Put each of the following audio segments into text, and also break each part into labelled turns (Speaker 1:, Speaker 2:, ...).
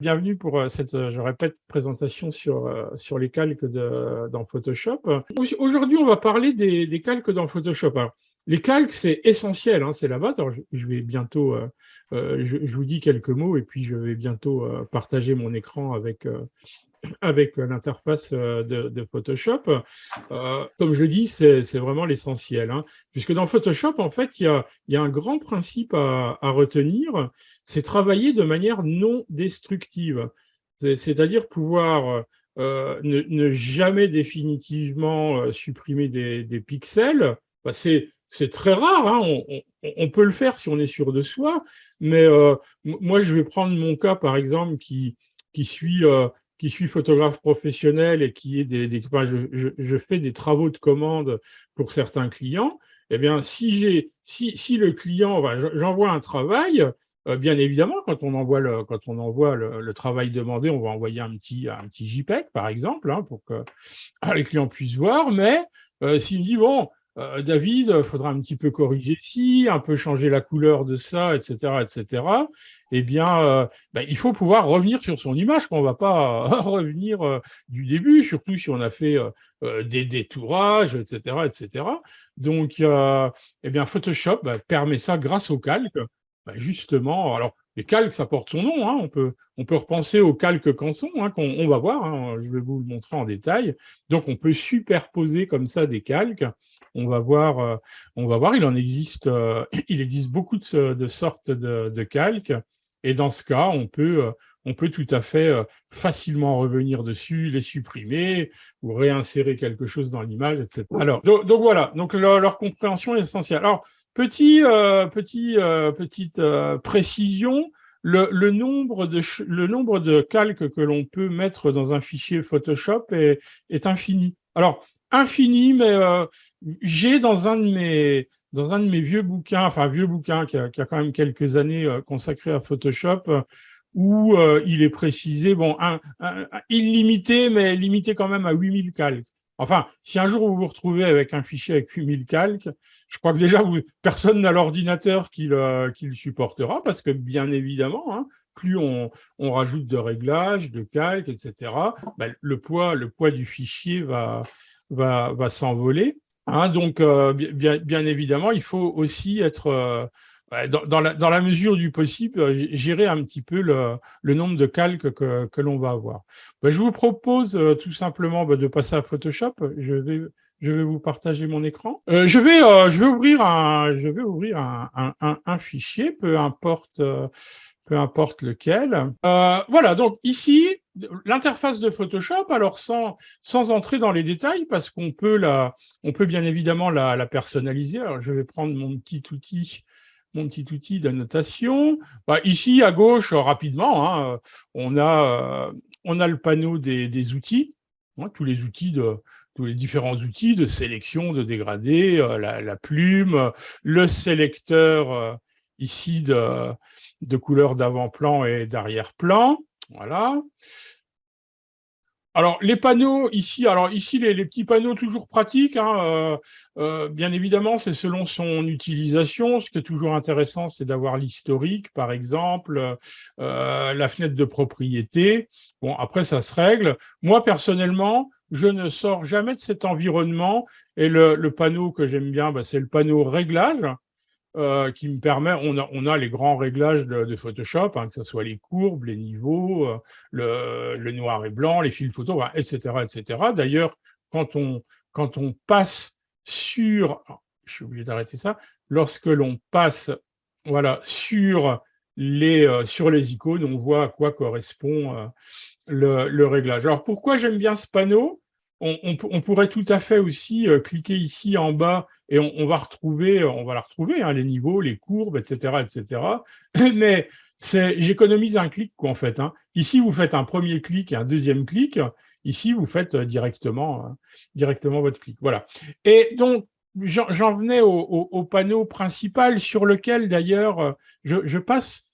Speaker 1: Bienvenue pour cette, je répète, présentation sur les calques dans Photoshop. Aujourd'hui, on va parler des calques dans Photoshop. Alors, les calques, c'est essentiel, hein, c'est la base. Alors, je vais bientôt, je vous dis quelques mots et puis je vais bientôt partager mon écran avec l'interface de Photoshop. Comme je dis, c'est vraiment l'essentiel, hein, puisque dans Photoshop, en fait, il y a un grand principe à retenir, c'est travailler de manière non destructive. C'est-à-dire pouvoir ne jamais définitivement supprimer des pixels. Bah, c'est très rare, hein, on peut le faire si on est sûr de soi, mais moi, je vais prendre mon cas, par exemple, qui suis qui suis photographe professionnel et qui est enfin, je fais des travaux de commande pour certains clients. Eh bien, si le client, enfin, j'envoie un travail, bien évidemment, quand on envoie le travail demandé, on va envoyer un petit JPEG, par exemple, hein, pour que les clients puissent voir. Mais s'il me dit, bon, David, il faudra un petit peu corriger ci, un peu changer la couleur de ça, etc., eh bien, il faut pouvoir revenir sur son image, qu'on ne va pas revenir du début, surtout si on a fait des détourages, etc. Donc, eh bien, Photoshop permet ça grâce au calque. Justement, alors, les calques, ça porte son nom, hein, on peut repenser aux calques Canson, hein, on va voir, hein, je vais vous le montrer en détail. Donc, on peut superposer comme ça des calques. On va voir, il en existe, il existe beaucoup de sortes de calques. Et dans ce cas, on peut tout à fait facilement revenir dessus, les supprimer ou réinsérer quelque chose dans l'image, etc. Alors, donc voilà, donc leur compréhension est essentielle. Alors, petite précision, le nombre de calques que l'on peut mettre dans un fichier Photoshop est infini. Alors, infini, mais j'ai dans un de mes vieux bouquins, enfin vieux bouquin qui a quand même quelques années consacré à Photoshop, où il est précisé, bon, illimité, mais limité quand même à 8000 calques. Enfin, si un jour vous vous retrouvez avec un fichier avec 8000 calques, je crois que déjà, personne n'a l'ordinateur qui le supportera, parce que bien évidemment, hein, plus on rajoute de réglages, de calques, etc., le poids du fichier va s'envoler. Hein. Donc, bien évidemment, il faut aussi être, dans la mesure du possible, gérer un petit peu le nombre de calques que l'on va avoir. Je vous propose tout simplement de passer à Photoshop. Je vais vous partager mon écran. Je vais ouvrir un fichier, peu importe lequel. Voilà, donc ici, l'interface de Photoshop, alors sans entrer dans les détails, parce on peut bien évidemment la personnaliser. Alors, je vais prendre mon petit outil d'annotation. Ici, à gauche, rapidement, hein, on a le panneau des outils, hein, tous les différents outils de sélection, de dégradé, la plume, le sélecteur ici de couleurs d'avant-plan et d'arrière-plan. Voilà. Alors, les panneaux ici, les petits panneaux toujours pratiques, hein, bien évidemment, c'est selon son utilisation. Ce qui est toujours intéressant, c'est d'avoir l'historique, par exemple, la fenêtre de propriété. Bon, après, ça se règle. Moi, personnellement, je ne sors jamais de cet environnement. Et le panneau que j'aime bien, c'est le panneau réglage. Qui me permet, on a les grands réglages de Photoshop, hein, que ce soit les courbes, les niveaux, le noir et blanc, les fils photo, etc. D'ailleurs, quand on passe sur, je suis obligé d'arrêter ça, lorsque l'on passe, voilà, sur les icônes, on voit à quoi correspond le réglage. Alors, pourquoi j'aime bien ce panneau? On pourrait tout à fait aussi cliquer ici en bas et on va la retrouver, hein, les niveaux, les courbes, etc. Mais j'économise un clic, quoi, en fait. Hein. Ici, vous faites un premier clic et un deuxième clic. Ici, vous faites directement votre clic. Voilà. Et donc, j'en venais au panneau principal sur lequel, d'ailleurs, je passe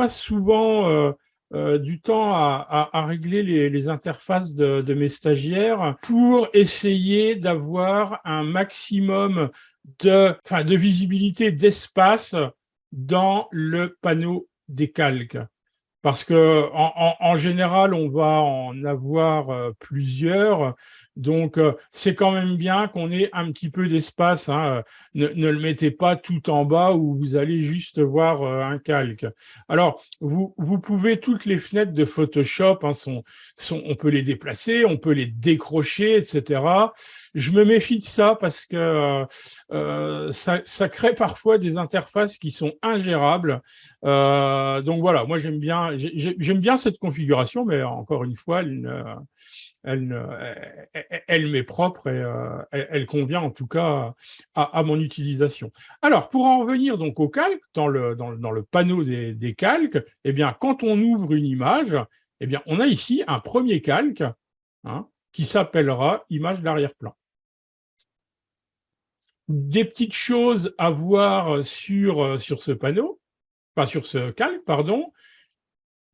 Speaker 1: souvent du temps à régler les interfaces de mes stagiaires pour essayer d'avoir un maximum de visibilité, d'espace dans le panneau des calques. parce que en général, on va en avoir plusieurs. Donc, c'est quand même bien qu'on ait un petit peu d'espace, hein. Ne le mettez pas tout en bas où vous allez juste voir un calque. Alors, vous pouvez, toutes les fenêtres de Photoshop, hein, on peut les déplacer, on peut les décrocher, etc. Je me méfie de ça parce que ça crée parfois des interfaces qui sont ingérables. Donc voilà, moi j'aime bien cette configuration, mais encore une fois, elle m'est propre et elle convient en tout cas à mon utilisation. Alors, pour en revenir donc au calque, dans le panneau des calques, eh bien, quand on ouvre une image, eh bien, on a ici un premier calque, hein, qui s'appellera image d'arrière-plan. Des petites choses à voir sur ce panneau, enfin sur ce calque, pardon.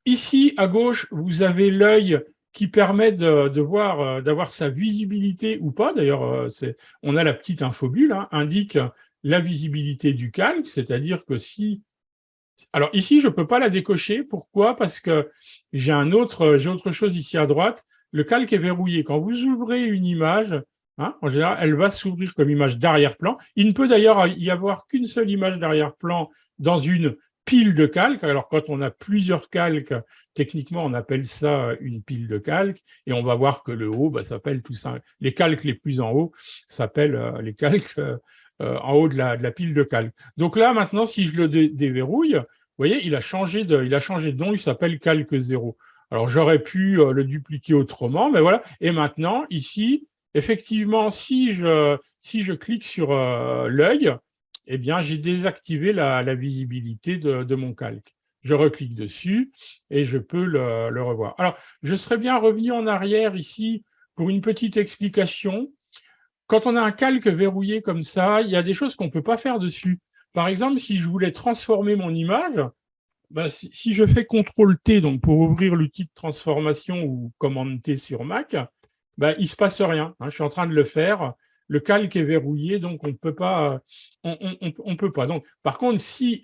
Speaker 1: Ici, à gauche, vous avez l'œil qui permet de voir, d'avoir sa visibilité ou pas. D'ailleurs, on a la petite infobulle, hein, indique la visibilité du calque, c'est-à-dire que si... Alors ici, je ne peux pas la décocher. Pourquoi? Parce que j'ai autre chose ici à droite. Le calque est verrouillé. Quand vous ouvrez une image, hein, en général, elle va s'ouvrir comme image d'arrière-plan. Il ne peut d'ailleurs y avoir qu'une seule image d'arrière-plan dans une pile de calques. Alors, quand on a plusieurs calques, techniquement, on appelle ça une pile de calques. Et on va voir que le haut, s'appelle tout ça. Les calques les plus en haut s'appellent les calques en haut de la pile de calques. Donc là, maintenant, si je le déverrouille, vous voyez, il a changé de nom, il s'appelle calque 0. Alors, j'aurais pu le dupliquer autrement, mais voilà. Et maintenant, ici, effectivement, si je clique sur l'œil, eh bien, j'ai désactivé la visibilité de mon calque. Je reclique dessus et je peux le revoir. Alors, je serais bien revenu en arrière ici pour une petite explication. Quand on a un calque verrouillé comme ça, il y a des choses qu'on ne peut pas faire dessus. Par exemple, si je voulais transformer mon image, si je fais CTRL-T donc pour ouvrir l'outil de transformation ou commande-T sur Mac, il ne se passe rien, hein. Je suis en train de le faire. Le calque est verrouillé, donc on ne peut pas. On peut pas. Donc, par contre, si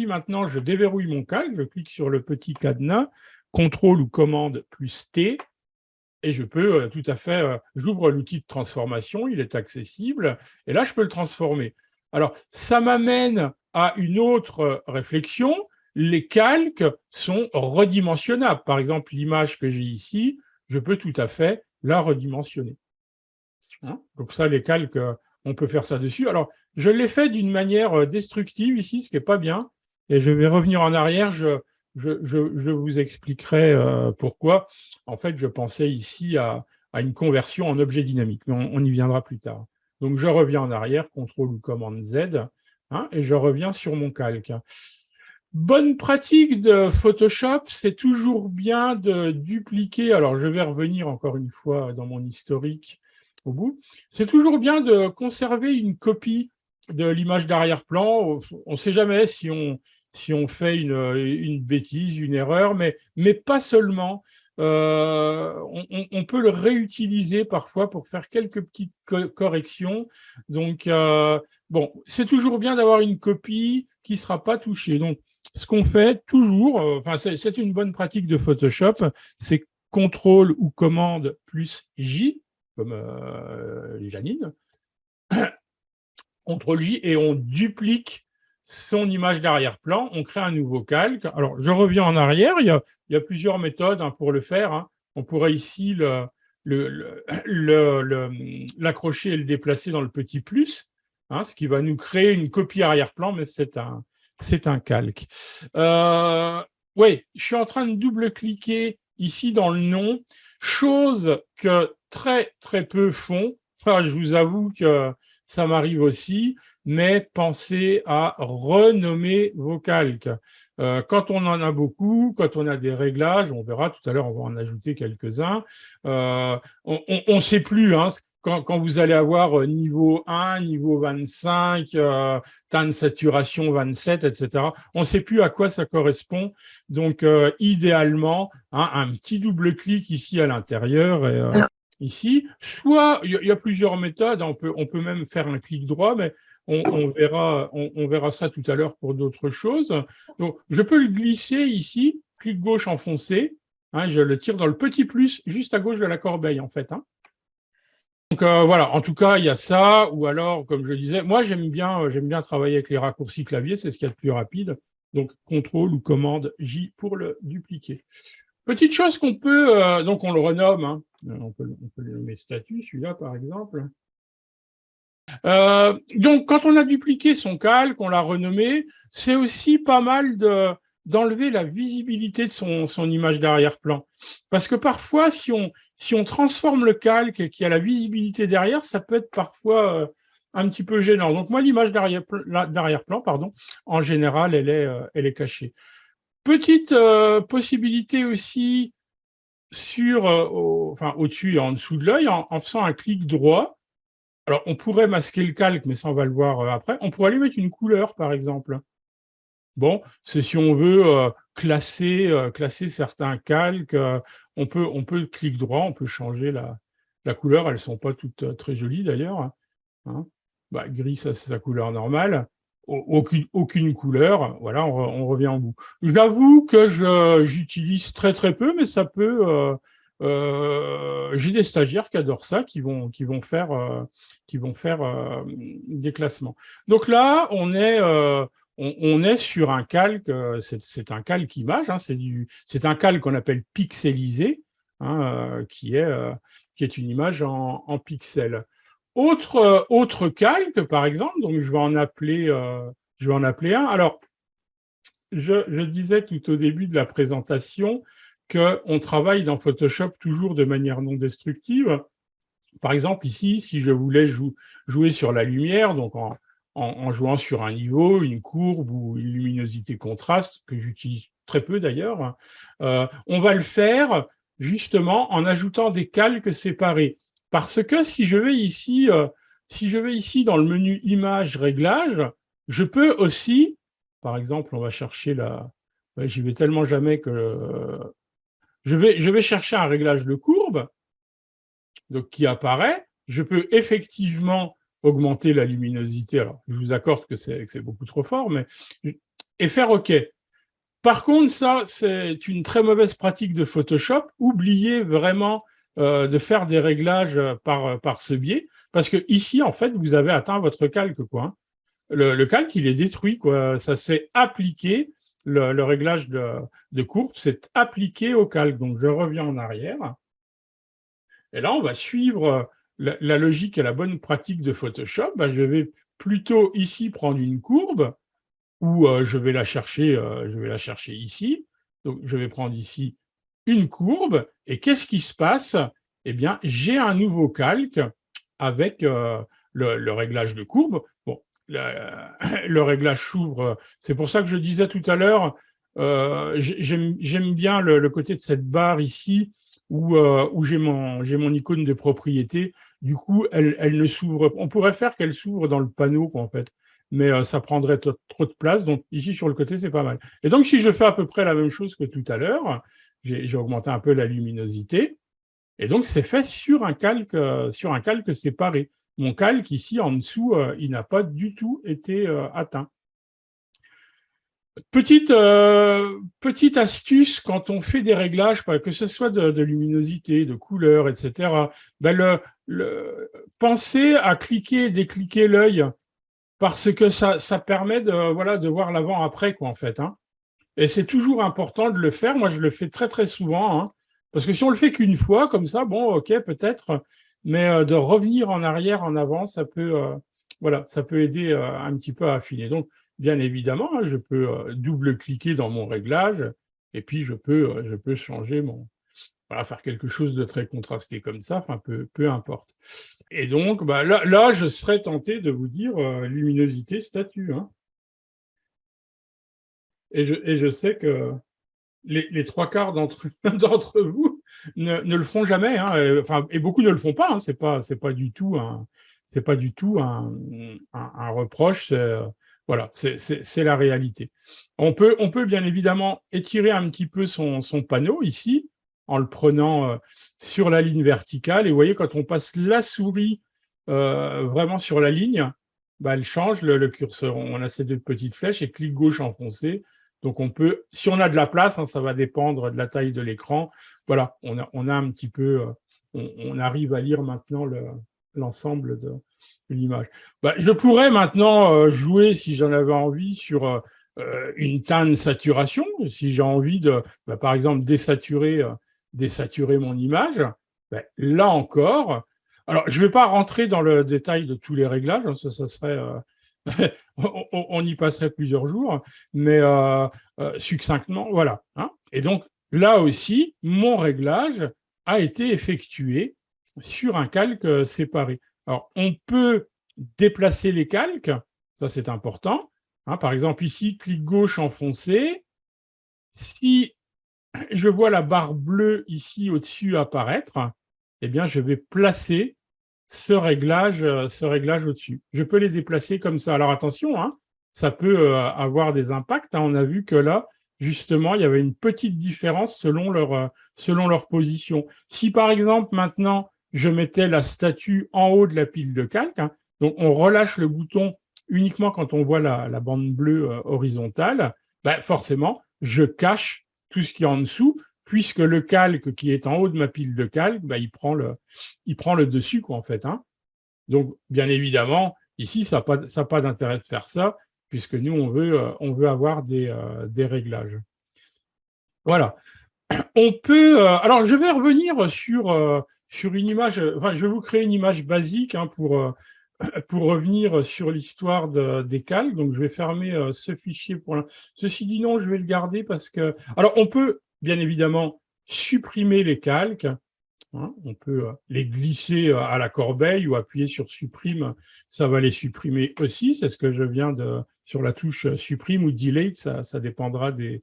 Speaker 1: maintenant je déverrouille mon calque, je clique sur le petit cadenas, CTRL ou commande plus T, et je peux tout à fait, j'ouvre l'outil de transformation, il est accessible, et là, je peux le transformer. Alors, ça m'amène à une autre réflexion. Les calques sont redimensionnables. Par exemple, l'image que j'ai ici, je peux tout à fait la redimensionner. Hein, donc ça, les calques, on peut faire ça dessus. Alors, je l'ai fait d'une manière destructive ici, ce qui n'est pas bien, et je vais revenir en arrière, je vous expliquerai pourquoi. En fait, je pensais ici à une conversion en objet dynamique, mais on y viendra plus tard. Donc, je reviens en arrière, CTRL ou commande Z, hein, et je reviens sur mon calque. Bonne pratique de Photoshop, c'est toujours bien de dupliquer. Alors, je vais revenir encore une fois dans mon historique au bout. C'est toujours bien de conserver une copie de l'image d'arrière-plan. On ne sait jamais si on fait une bêtise, une erreur, mais pas seulement. On peut le réutiliser parfois pour faire quelques petites corrections. Donc, bon, c'est toujours bien d'avoir une copie qui ne sera pas touchée. Donc, ce qu'on fait toujours, c'est une bonne pratique de Photoshop, c'est CTRL ou commande plus J, comme Janine, CTRL J, et on duplique son image d'arrière-plan, on crée un nouveau calque. Alors, je reviens en arrière, il y a plusieurs méthodes pour le faire, hein. On pourrait ici l'accrocher et le déplacer dans le petit plus, hein, ce qui va nous créer une copie arrière-plan, mais c'est un calque. Oui, je suis en train de double-cliquer ici dans le nom, chose que très, très peu font. Enfin, je vous avoue que ça m'arrive aussi, mais pensez à renommer vos calques. Quand on en a beaucoup, quand on a des réglages, on verra tout à l'heure, on va en ajouter quelques-uns, on ne sait plus, hein, quand vous allez avoir niveau 1, niveau 25, temps de saturation 27, etc., on ne sait plus à quoi ça correspond. Donc, idéalement, hein, un petit double-clic ici à l'intérieur et ici. Soit, il y a plusieurs méthodes, on peut même faire un clic droit, mais on verra ça tout à l'heure pour d'autres choses. Donc, je peux le glisser ici, clic gauche enfoncé. Hein, je le tire dans le petit plus juste à gauche de la corbeille, en fait. Hein. Donc voilà, en tout cas, il y a ça, ou alors, comme je le disais, moi j'aime bien travailler avec les raccourcis clavier, c'est ce qu'il y a de plus rapide. Donc, CTRL ou commande J pour le dupliquer. Petite chose qu'on peut, donc on le renomme, hein. On peut le nommer statut, celui-là par exemple. Donc, quand on a dupliqué son calque, on l'a renommé, c'est aussi pas mal d'enlever la visibilité de son image d'arrière-plan. Parce que parfois, si on transforme le calque et qu'il y a la visibilité derrière, ça peut être parfois un petit peu gênant. Donc, moi, l'image d'arrière-plan, en général, elle est cachée. Petite possibilité aussi au-dessus et en dessous de l'œil, en faisant un clic droit. Alors, on pourrait masquer le calque, mais ça, on va le voir après. On pourrait lui mettre une couleur, par exemple. Bon, c'est si on veut classer certains calques. On peut clic droit, on peut changer la couleur. Elles ne sont pas toutes très jolies, d'ailleurs. Hein. Bah, gris, ça, c'est sa couleur normale. Aucune couleur. Voilà, on revient en bout. J'avoue que j'utilise très, très peu, mais ça peut... j'ai des stagiaires qui adorent ça, qui vont faire des classements. Donc là, on est sur un calque, c'est un calque image, hein, c'est un calque qu'on appelle pixelisé, hein, qui est une image en pixels. Autre calque, par exemple, donc je vais en appeler un. Alors, je disais tout au début de la présentation qu'on travaille dans Photoshop toujours de manière non destructive. Par exemple, ici, si je voulais jouer sur la lumière, donc en jouant sur un niveau, une courbe ou une luminosité contraste, que j'utilise très peu d'ailleurs, on va le faire justement en ajoutant des calques séparés. Parce que si je vais ici dans le menu Images, Réglages, je peux aussi, par exemple, on va chercher ouais, j'y vais tellement jamais que je vais chercher un réglage de courbe, donc qui apparaît. Je peux effectivement augmenter la luminosité. Alors, je vous accorde que c'est beaucoup trop fort, et faire OK. Par contre, ça, c'est une très mauvaise pratique de Photoshop. Oubliez vraiment de faire des réglages par ce biais, parce que ici, en fait, vous avez atteint votre calque, quoi. Hein. Le calque, il est détruit, quoi. Ça s'est appliqué, le réglage de courbe, c'est appliqué au calque. Donc, je reviens en arrière. Et là, on va suivre la logique et la bonne pratique de Photoshop. Ben, je vais plutôt ici prendre une courbe, ou je vais la chercher ici. Donc, je vais prendre ici une courbe. Et qu'est-ce qui se passe? Eh bien, j'ai un nouveau calque avec le réglage de courbe. Bon, le réglage s'ouvre. C'est pour ça que je disais tout à l'heure, j'aime bien le côté de cette barre ici où j'ai mon icône de propriété. Du coup, elle ne s'ouvre. On pourrait faire qu'elle s'ouvre dans le panneau, quoi, en fait. Mais ça prendrait trop de place. Donc, ici, sur le côté, c'est pas mal. Et donc, si je fais à peu près la même chose que tout à l'heure, j'ai augmenté un peu la luminosité. Et donc, c'est fait sur un calque séparé. Mon calque, ici, en dessous, il n'a pas du tout été atteint. Petite astuce quand on fait des réglages, que ce soit de luminosité, de couleur, etc., ben pensez à cliquer et décliquer l'œil, parce que ça permet de voir l'avant-après, quoi, en fait. Hein. Et c'est toujours important de le faire. Moi, je le fais très, très souvent. Hein, parce que si on le fait qu'une fois, comme ça, bon, OK, peut-être, mais de revenir en arrière, en avant, ça peut aider un petit peu à affiner. Donc, bien évidemment, hein, je peux double-cliquer dans mon réglage et puis je peux changer faire quelque chose de très contrasté comme ça, enfin, peu importe. Et donc, bah, là, je serais tenté de vous dire luminosité, statut. Hein. Et je sais que les trois quarts d'entre vous ne le feront jamais, hein, et beaucoup ne le font pas. Hein, c'est pas du tout un reproche. Voilà, c'est la réalité. On peut bien évidemment étirer un petit peu son panneau ici en le prenant sur la ligne verticale. Et vous voyez, quand on passe la souris vraiment sur la ligne, bah, elle change le curseur. On a ces deux petites flèches et clic gauche enfoncé. Donc on peut, si on a de la place, hein, ça va dépendre de la taille de l'écran. Voilà, on a un petit peu, on arrive à lire maintenant l'ensemble de l'image. Bah, je pourrais maintenant jouer, si j'en avais envie, sur une teinte saturation, si j'ai envie de, bah, par exemple, désaturer mon image. Bah, là encore, alors je ne vais pas rentrer dans le détail de tous les réglages, hein, ça serait on y passerait plusieurs jours, mais succinctement, voilà. Hein. Et donc, là aussi, mon réglage a été effectué sur un calque séparé. Alors, on peut déplacer les calques, ça c'est important. Hein. Par exemple, ici, clic gauche enfoncé. Si je vois la barre bleue ici au-dessus apparaître, eh bien, je vais placer ce réglage au-dessus. Je peux les déplacer comme ça. Alors attention, hein, ça peut avoir des impacts. Hein. On a vu que là, justement, il y avait une petite différence selon leur position. Si par exemple, maintenant, je mettais la statue en haut de la pile de calque, hein, donc on relâche le bouton uniquement quand on voit la bande bleue horizontale, ben forcément, je cache tout ce qui est en dessous, puisque le calque qui est en haut de ma pile de calque, ben, il prend le dessus, quoi, en fait. Hein. Donc, bien évidemment, ici, ça n'a pas d'intérêt de faire ça, puisque nous, on veut avoir des réglages. Voilà. On peut. Alors, je vais revenir sur une image. Enfin, je vais vous créer une image basique hein, pour revenir sur l'histoire des calques. Donc, je vais fermer ce fichier pour l'instant. Ceci dit, non, je vais le garder parce que. Alors, on peut, bien évidemment, supprimer les calques. Hein, on peut les glisser à la corbeille ou appuyer sur supprime, ça va les supprimer aussi. C'est ce que je viens de sur la touche supprime ou delete, ça dépendra des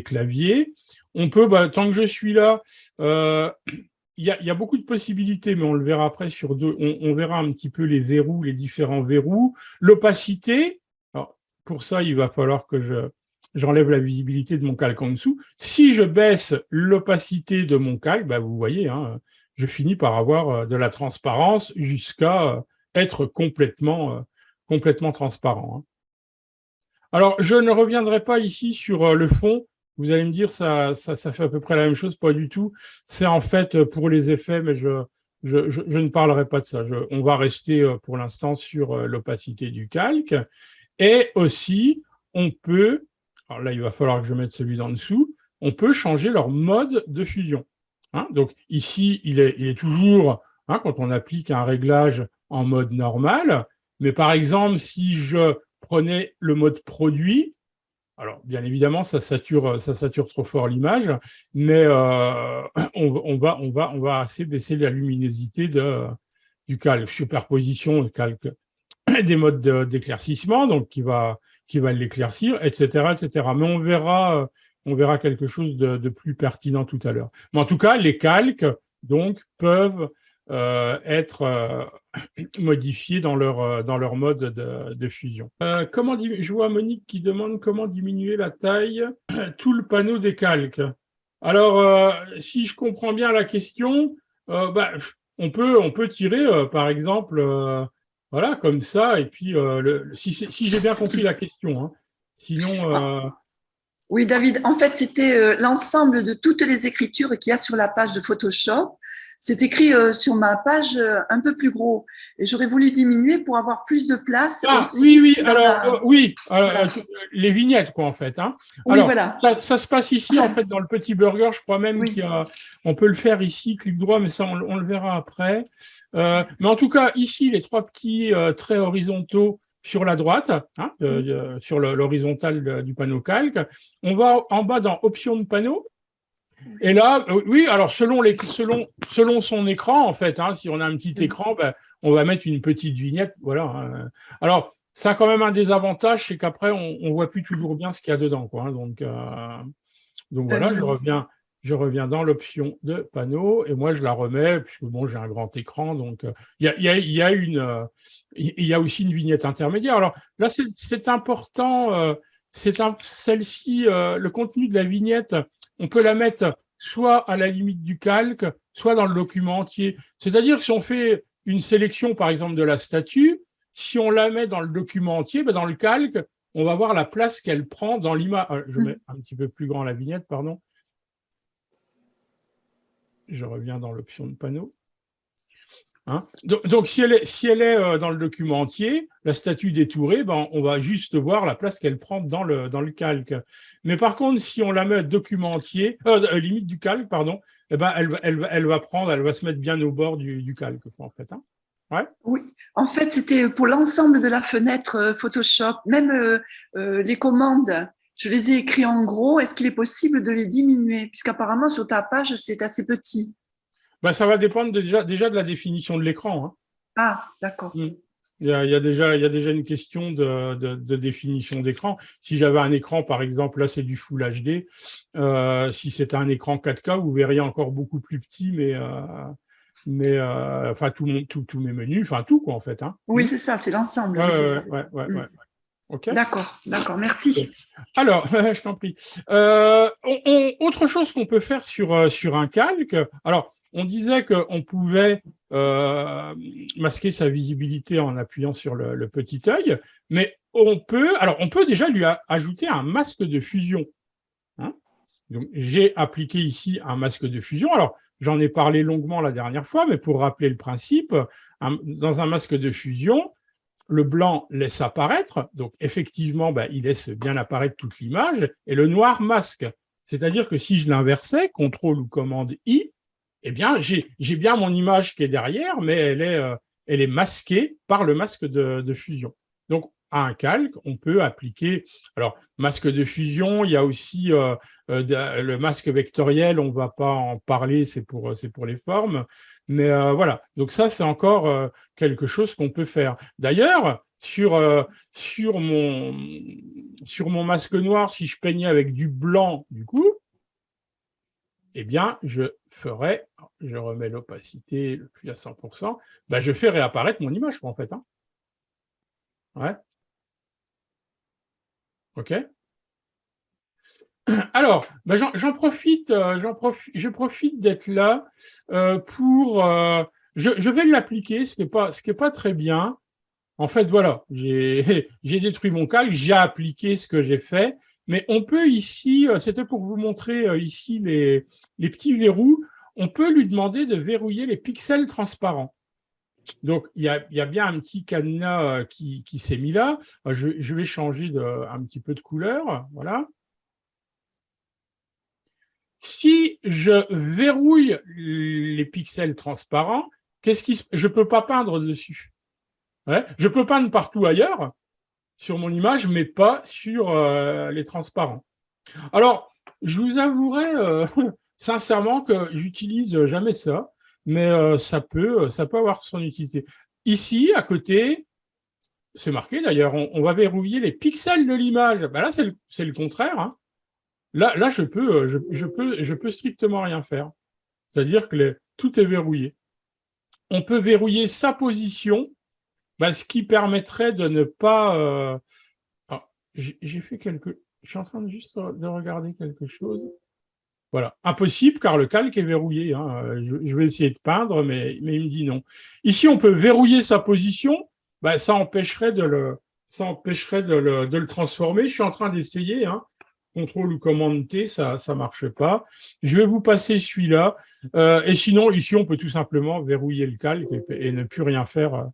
Speaker 1: claviers. On peut, bah, tant que je suis là, il y a beaucoup de possibilités, mais on le verra après sur deux. On verra un petit peu les verrous, les différents verrous. L'opacité, alors pour ça, il va falloir que j'enlève la visibilité de mon calque en dessous. Si je baisse l'opacité de mon calque, bah vous voyez, hein, je finis par avoir de la transparence jusqu'à être complètement transparent. Hein. Alors, je ne reviendrai pas ici sur le fond. Vous allez me dire, ça fait à peu près la même chose, pas du tout. C'est en fait pour les effets, mais je ne parlerai pas de ça. On va rester pour l'instant sur l'opacité du calque. Et aussi, on peut, alors là, il va falloir que je mette celui d'en dessous, on peut changer leur mode de fusion. Hein. Donc ici, il est toujours, hein, quand on applique un réglage en mode normal, mais par exemple, si je prenais le mode produit, alors bien évidemment, ça sature trop fort l'image, mais on va assez baisser la luminosité du calque, superposition de calque des modes d'éclaircissement, donc qui va l'éclaircir, etc., etc. Mais on verra quelque chose de plus pertinent tout à l'heure. Mais en tout cas, les calques donc peuvent être modifiés dans leur mode de fusion. Je vois Monique qui demande comment diminuer la taille tout le panneau des calques. Alors, si je comprends bien la question, bah, on peut tirer, par exemple, voilà, comme ça, et puis, si j'ai bien compris la question, hein. Sinon,
Speaker 2: Oui, David, en fait, c'était l'ensemble de toutes les écritures qu'il y a sur la page de Photoshop. C'est écrit sur ma page un peu plus gros. Et j'aurais voulu diminuer pour avoir plus de place
Speaker 1: ah, oui,
Speaker 2: aussi
Speaker 1: oui,
Speaker 2: dans
Speaker 1: alors,
Speaker 2: la…
Speaker 1: oui,
Speaker 2: Voilà.
Speaker 1: les vignettes, quoi, en fait, hein.
Speaker 2: Oui,
Speaker 1: Alors,
Speaker 2: voilà.
Speaker 1: ça se passe ici, en
Speaker 2: Enfin,
Speaker 1: fait, dans le petit burger, je crois même
Speaker 2: oui.
Speaker 1: on peut le faire ici, clic droit, mais ça, on le verra après. Mais en tout cas, ici, les trois petits traits horizontaux sur la droite, hein, sur l'horizontale du panneau calque. On va en bas dans Options de panneau. Et là, oui, alors selon son écran, en fait, hein, si on a un petit écran, ben, on va mettre une petite vignette, voilà. Hein. Alors, ça a quand même un désavantage, c'est qu'après, on voit plus toujours bien ce qu'il y a dedans, quoi. Hein. Donc voilà, je reviens dans l'option de panneau et moi je la remets puisque bon, j'ai un grand écran, donc il y a aussi une vignette intermédiaire. Alors là, c'est important, celle-ci, le contenu de la vignette, on peut la mettre soit à la limite du calque, soit dans le document entier. C'est-à-dire que si on fait une sélection, par exemple, de la statue, si on la met dans le document entier, dans le calque, on va voir la place qu'elle prend dans l'image. Je mets un petit peu plus grand la vignette, pardon. Je reviens dans l'option de panneau. Hein, donc, si elle est dans le document entier, la statue détourée, on va juste voir la place qu'elle prend dans le calque. Mais par contre, si on la met document entier, limite du calque, pardon, elle va se mettre bien au bord du calque, en fait. Hein. Ouais.
Speaker 2: Oui, en fait, c'était pour l'ensemble de la fenêtre Photoshop, même les commandes. Je les ai écrits en gros. Est-ce qu'il est possible de les diminuer? Puisqu'apparemment, sur ta page, c'est assez petit.
Speaker 1: Ça va dépendre déjà de la définition de l'écran. Hein.
Speaker 2: Ah, d'accord.
Speaker 1: Il y a déjà une question de définition d'écran. Si j'avais un écran, par exemple, là, c'est du Full HD. Si c'était un écran 4K, vous verriez encore beaucoup plus petit, mais enfin, tous mes menus, enfin, tout, quoi, en fait. Hein.
Speaker 2: Oui, c'est ça, c'est l'ensemble.
Speaker 1: Ouais. OK.
Speaker 2: D'accord, merci.
Speaker 1: Alors, je t'en prie. Autre chose qu'on peut faire sur un calque, alors, on disait qu'on pouvait masquer sa visibilité en appuyant sur le petit œil, mais on peut déjà lui ajouter un masque de fusion. Hein. Donc, j'ai appliqué ici un masque de fusion. Alors, j'en ai parlé longuement la dernière fois, mais pour rappeler le principe, dans un masque de fusion, le blanc laisse apparaître, donc effectivement, il laisse bien apparaître toute l'image, et le noir masque. C'est-à-dire que si je l'inversais, CTRL ou commande I, eh bien, j'ai bien mon image qui est derrière, mais elle est masquée par le masque de fusion. Donc, à un calque, on peut appliquer… Alors, masque de fusion, il y a aussi le masque vectoriel, on ne va pas en parler, c'est pour les formes. Mais voilà, donc ça, c'est encore quelque chose qu'on peut faire. D'ailleurs, sur mon masque noir, si je peignais avec du blanc, du coup, eh bien, je remets l'opacité le plus à 100%, je fais réapparaître mon image, en fait. Hein. Ouais. OK. Alors, j'en profite, je profite d'être là pour… je vais l'appliquer, ce qui est pas très bien. En fait, voilà, j'ai détruit mon calque, j'ai appliqué ce que j'ai fait, mais on peut ici, c'était pour vous montrer ici les petits verrous, on peut lui demander de verrouiller les pixels transparents. Donc, il y a bien un petit cadenas qui s'est mis là. Je vais changer un petit peu de couleur, voilà. Si je verrouille les pixels transparents, je ne peux pas peindre dessus. Ouais. Je peux peindre partout ailleurs sur mon image, mais pas sur les transparents. Alors, je vous avouerai sincèrement que j'utilise jamais ça, mais ça peut avoir son utilité. Ici, à côté, c'est marqué d'ailleurs, on va verrouiller les pixels de l'image. Là, c'est le contraire. Hein. Là, je peux strictement rien faire. C'est-à-dire que tout est verrouillé. On peut verrouiller sa position, ce qui permettrait de ne pas… j'ai fait je suis en train de regarder quelque chose. Voilà, impossible car le calque est verrouillé. Hein. Je vais essayer de peindre, mais il me dit non. Ici, on peut verrouiller sa position. Ça empêcherait de le transformer. Je suis en train d'essayer. Hein. CTRL ou commande T, ça marche pas. Je vais vous passer celui-là. Et sinon, ici, on peut tout simplement verrouiller le calque et ne plus rien faire.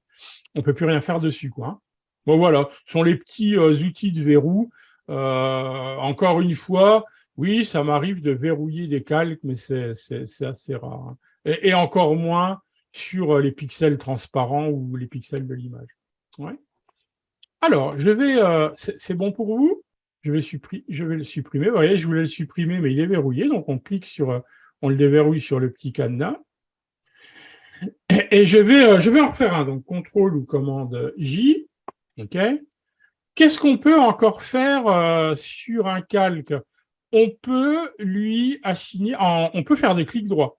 Speaker 1: On peut plus rien faire dessus, quoi. Hein. Bon, voilà, ce sont les petits outils de verrou. Encore une fois, oui, ça m'arrive de verrouiller des calques, mais c'est assez rare. Hein. Et encore moins sur les pixels transparents ou les pixels de l'image. Ouais. Alors, c'est bon pour vous? Je vais le supprimer. Vous voyez, je voulais le supprimer, mais il est verrouillé. Donc, on le déverrouille sur le petit cadenas. Et je vais en refaire un. Donc, CTRL ou commande J. OK. Qu'est-ce qu'on peut encore faire sur un calque? On peut lui assigner… on peut faire des clics droits.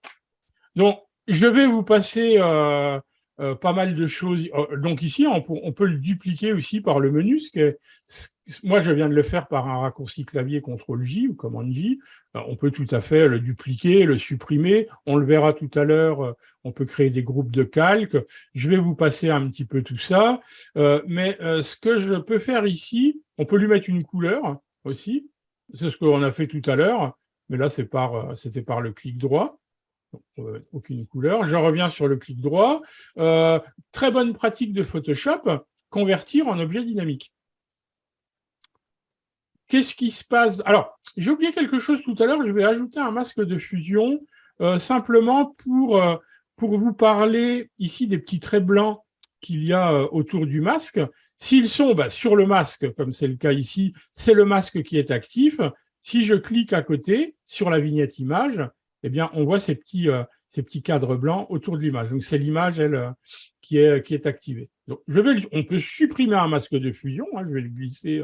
Speaker 1: Donc, je vais vous passer pas mal de choses. Donc ici, on peut le dupliquer aussi par le menu. Moi, je viens de le faire par un raccourci clavier CTRL-J ou commande J. On peut tout à fait le dupliquer, le supprimer. On le verra tout à l'heure. On peut créer des groupes de calques. Je vais vous passer un petit peu tout ça. Mais ce que je peux faire ici, on peut lui mettre une couleur aussi. C'est ce qu'on a fait tout à l'heure. Mais là, c'était par le clic droit. Aucune couleur. Je reviens sur le clic droit. Très bonne pratique de Photoshop, convertir en objet dynamique. Qu'est-ce qui se passe? Alors, j'ai oublié quelque chose tout à l'heure. Je vais ajouter un masque de fusion simplement pour vous parler ici des petits traits blancs qu'il y a autour du masque. S'ils sont sur le masque, comme c'est le cas ici, c'est le masque qui est actif. Si je clique à côté sur la vignette image, eh bien, on voit ces petits cadres blancs autour de l'image. Donc, c'est l'image, elle, qui est activée. Donc, on peut supprimer un masque de fusion. Hein, je vais le glisser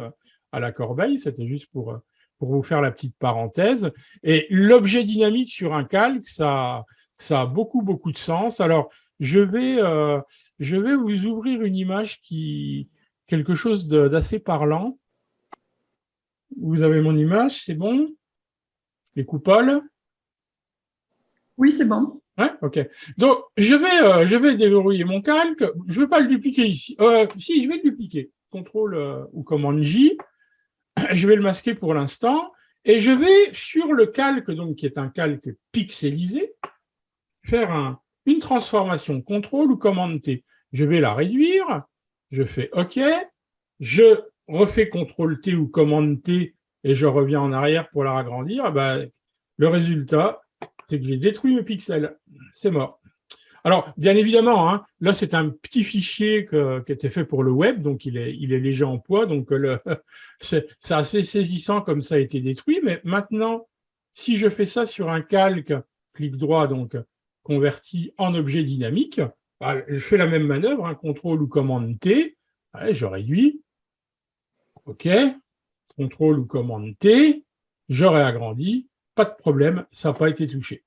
Speaker 1: à la corbeille. C'était juste pour vous faire la petite parenthèse. Et l'objet dynamique sur un calque, ça a beaucoup, beaucoup de sens. Alors, je vais vous ouvrir une image quelque chose d'assez parlant. Vous avez mon image, c'est bon? Les coupoles?
Speaker 2: Oui, c'est bon.
Speaker 1: Ouais, ok. Donc, je vais déverrouiller mon calque. Je ne vais pas le dupliquer ici. Si, je vais le dupliquer. CTRL ou commande J. Je vais le masquer pour l'instant. Et je vais, sur le calque, donc, qui est un calque pixelisé, faire une transformation. CTRL ou commande T. Je vais la réduire. Je fais OK. Je refais CTRL T ou commande T et je reviens en arrière pour la agrandir. Le résultat, c'est que j'ai détruit mes pixels. C'est mort. Alors, bien évidemment, hein, là, c'est un petit fichier qui était fait pour le web, donc il est léger en poids, donc c'est assez saisissant comme ça a été détruit. Mais maintenant, si je fais ça sur un calque, clic droit, donc converti en objet dynamique, je fais la même manœuvre, CTRL ou commande T, je réduis, OK, CTRL ou commande T, je réagrandis, pas de problème, ça n'a pas été touché.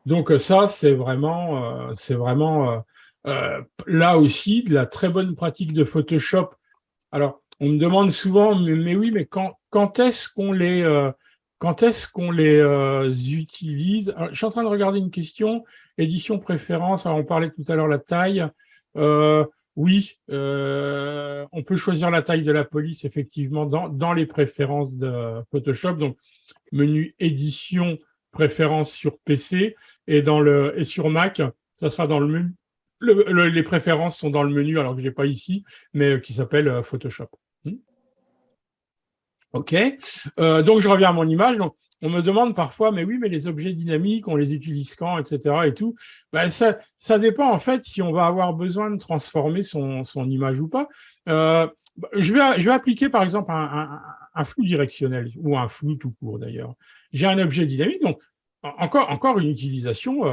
Speaker 1: Donc ça, c'est vraiment là aussi de la très bonne pratique de Photoshop. Alors, on me demande souvent, mais oui, mais quand est-ce qu'on les utilise? Alors, je suis en train de regarder une question, édition préférence. Alors, on parlait tout à l'heure la taille. Oui, on peut choisir la taille de la police effectivement dans les préférences de Photoshop. Donc, menu édition préférences sur PC et sur Mac, ça sera dans le menu. Les préférences sont dans le menu, alors que je n'ai pas ici, mais qui s'appelle Photoshop. OK. Donc, je reviens à mon image. Donc, on me demande parfois, mais oui, mais les objets dynamiques, on les utilise quand, etc. et tout. Ça dépend, en fait, si on va avoir besoin de transformer son image ou pas. Je vais appliquer, par exemple, un flou directionnel ou un flou tout court, d'ailleurs. J'ai un objet dynamique, donc encore une utilisation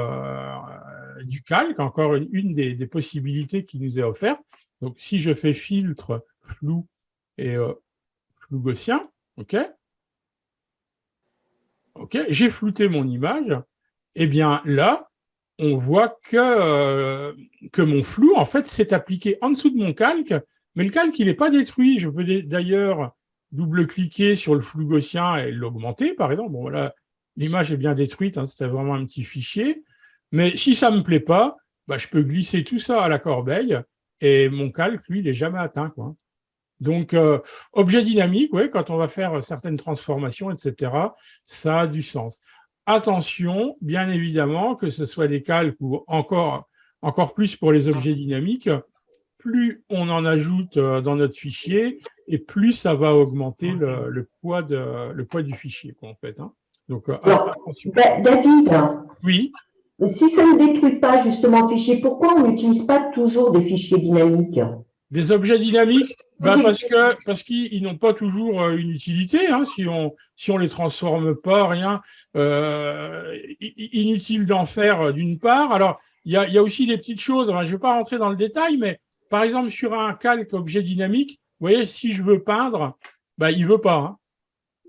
Speaker 1: du calque, encore une des possibilités qui nous est offerte. Donc, si je fais filtre, flou et flou gaussien, OK, j'ai flouté mon image, et bien là, on voit que mon flou, en fait, s'est appliqué en dessous de mon calque, mais le calque, il n'est pas détruit. Je peux d'ailleurs double-cliquer sur le flou gaussien et l'augmenter, par exemple. Bon, voilà, l'image est bien détruite, hein, c'était vraiment un petit fichier. Mais si ça ne me plaît pas, je peux glisser tout ça à la corbeille et mon calque, lui, il n'est jamais atteint, quoi. Donc, objet dynamique, ouais, quand on va faire certaines transformations, etc., ça a du sens. Attention, bien évidemment, que ce soit des calques ou encore plus pour les objets dynamiques, plus on en ajoute dans notre fichier et plus ça va augmenter le poids du fichier, quoi, en fait. Hein. Donc, attention.
Speaker 3: David,
Speaker 1: oui.
Speaker 3: Si ça ne détruit pas justement le fichier, pourquoi on n'utilise pas toujours des fichiers dynamiques?
Speaker 1: Des objets dynamiques, parce qu'ils n'ont pas toujours une utilité. Hein, si on les transforme pas, rien. Inutile d'en faire d'une part. Alors, il y a aussi des petites choses. Enfin, je ne vais pas rentrer dans le détail, mais par exemple sur un calque objet dynamique, vous voyez, si je veux peindre, il veut pas. Hein.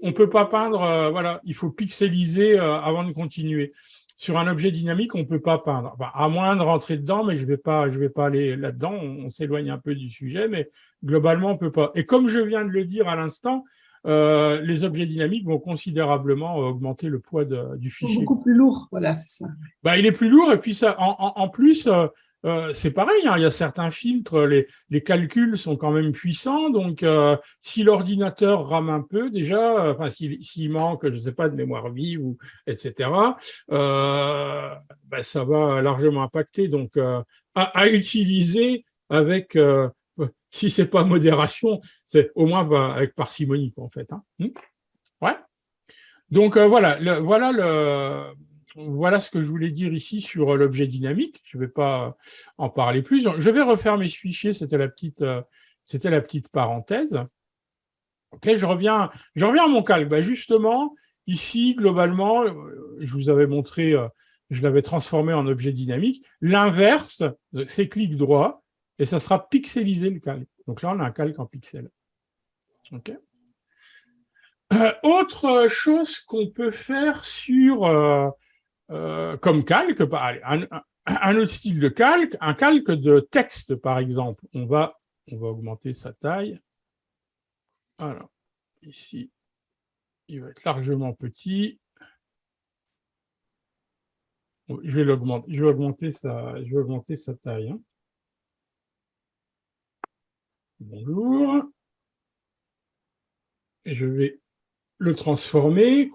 Speaker 1: On peut pas peindre. Voilà, il faut pixeliser avant de continuer. sur un objet dynamique, on ne peut pas peindre. Enfin, à moins de rentrer dedans, mais je vais pas aller là-dedans. On s'éloigne un peu du sujet, mais globalement, on ne peut pas. Et comme je viens de le dire à l'instant, les objets dynamiques vont considérablement augmenter le poids du fichier.
Speaker 4: Beaucoup plus lourd, voilà, c'est ça.
Speaker 1: Bah, il est plus lourd, et puis ça, en plus, c'est pareil, hein, il y a certains filtres, les calculs sont quand même puissants, donc si l'ordinateur rame un peu, déjà, enfin, s'il manque, je ne sais pas, de mémoire vive, ou, etc., bah, ça va largement impacter. Donc, à utiliser avec, si c'est pas modération, c'est au moins avec parcimonie, quoi, en fait. Hein. Ouais. Donc, voilà ce que je voulais dire ici sur l'objet dynamique. Je ne vais pas en parler plus. Je vais refaire mes fichiers. C'était la petite parenthèse. Ok, je reviens à mon calque. Ben justement, ici, globalement, je vous avais montré, je l'avais transformé en objet dynamique. L'inverse, c'est clic droit et ça sera pixelisé le calque. Donc là, on a un calque en pixels. Ok. Autre chose qu'on peut faire comme calque, un autre style de calque, un calque de texte, par exemple. On va augmenter sa taille. Alors, ici, il va être largement petit. Je vais augmenter sa taille. Hein. Bonjour. Et je vais le transformer.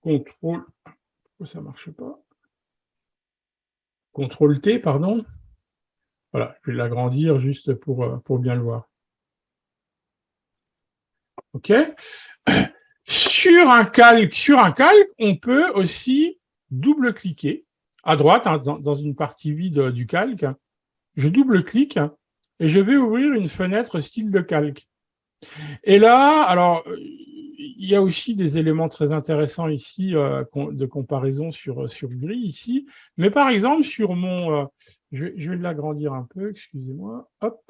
Speaker 1: Contrôle. Pourquoi ça ne marche pas? Contrôle T, pardon. Voilà, je vais l'agrandir juste pour bien le voir. OK. Sur un calque, on peut aussi double-cliquer à droite, hein, dans une partie vide du calque. Je double-clique et je vais ouvrir une fenêtre style de calque. Et là, alors, il y a aussi des éléments très intéressants ici de comparaison sur gris ici. Mais par exemple, sur mon... je vais l'agrandir un peu, excusez-moi. Hop,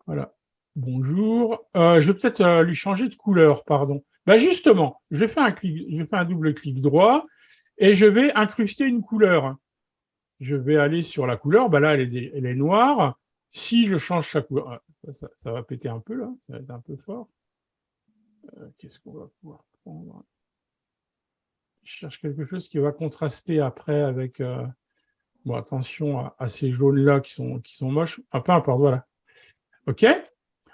Speaker 1: voilà. Bonjour. Je vais peut-être lui changer de couleur, pardon. Ben justement, je fais un double clic droit et je vais incruster une couleur. Je vais aller sur la couleur. Ben là, elle est noire. Si je change sa couleur, ça va péter un peu là, ça va être un peu fort. Qu'est-ce qu'on va pouvoir prendre? Je cherche quelque chose qui va contraster après avec... bon, attention à ces jaunes-là qui sont moches. Ah, peu importe, voilà. OK.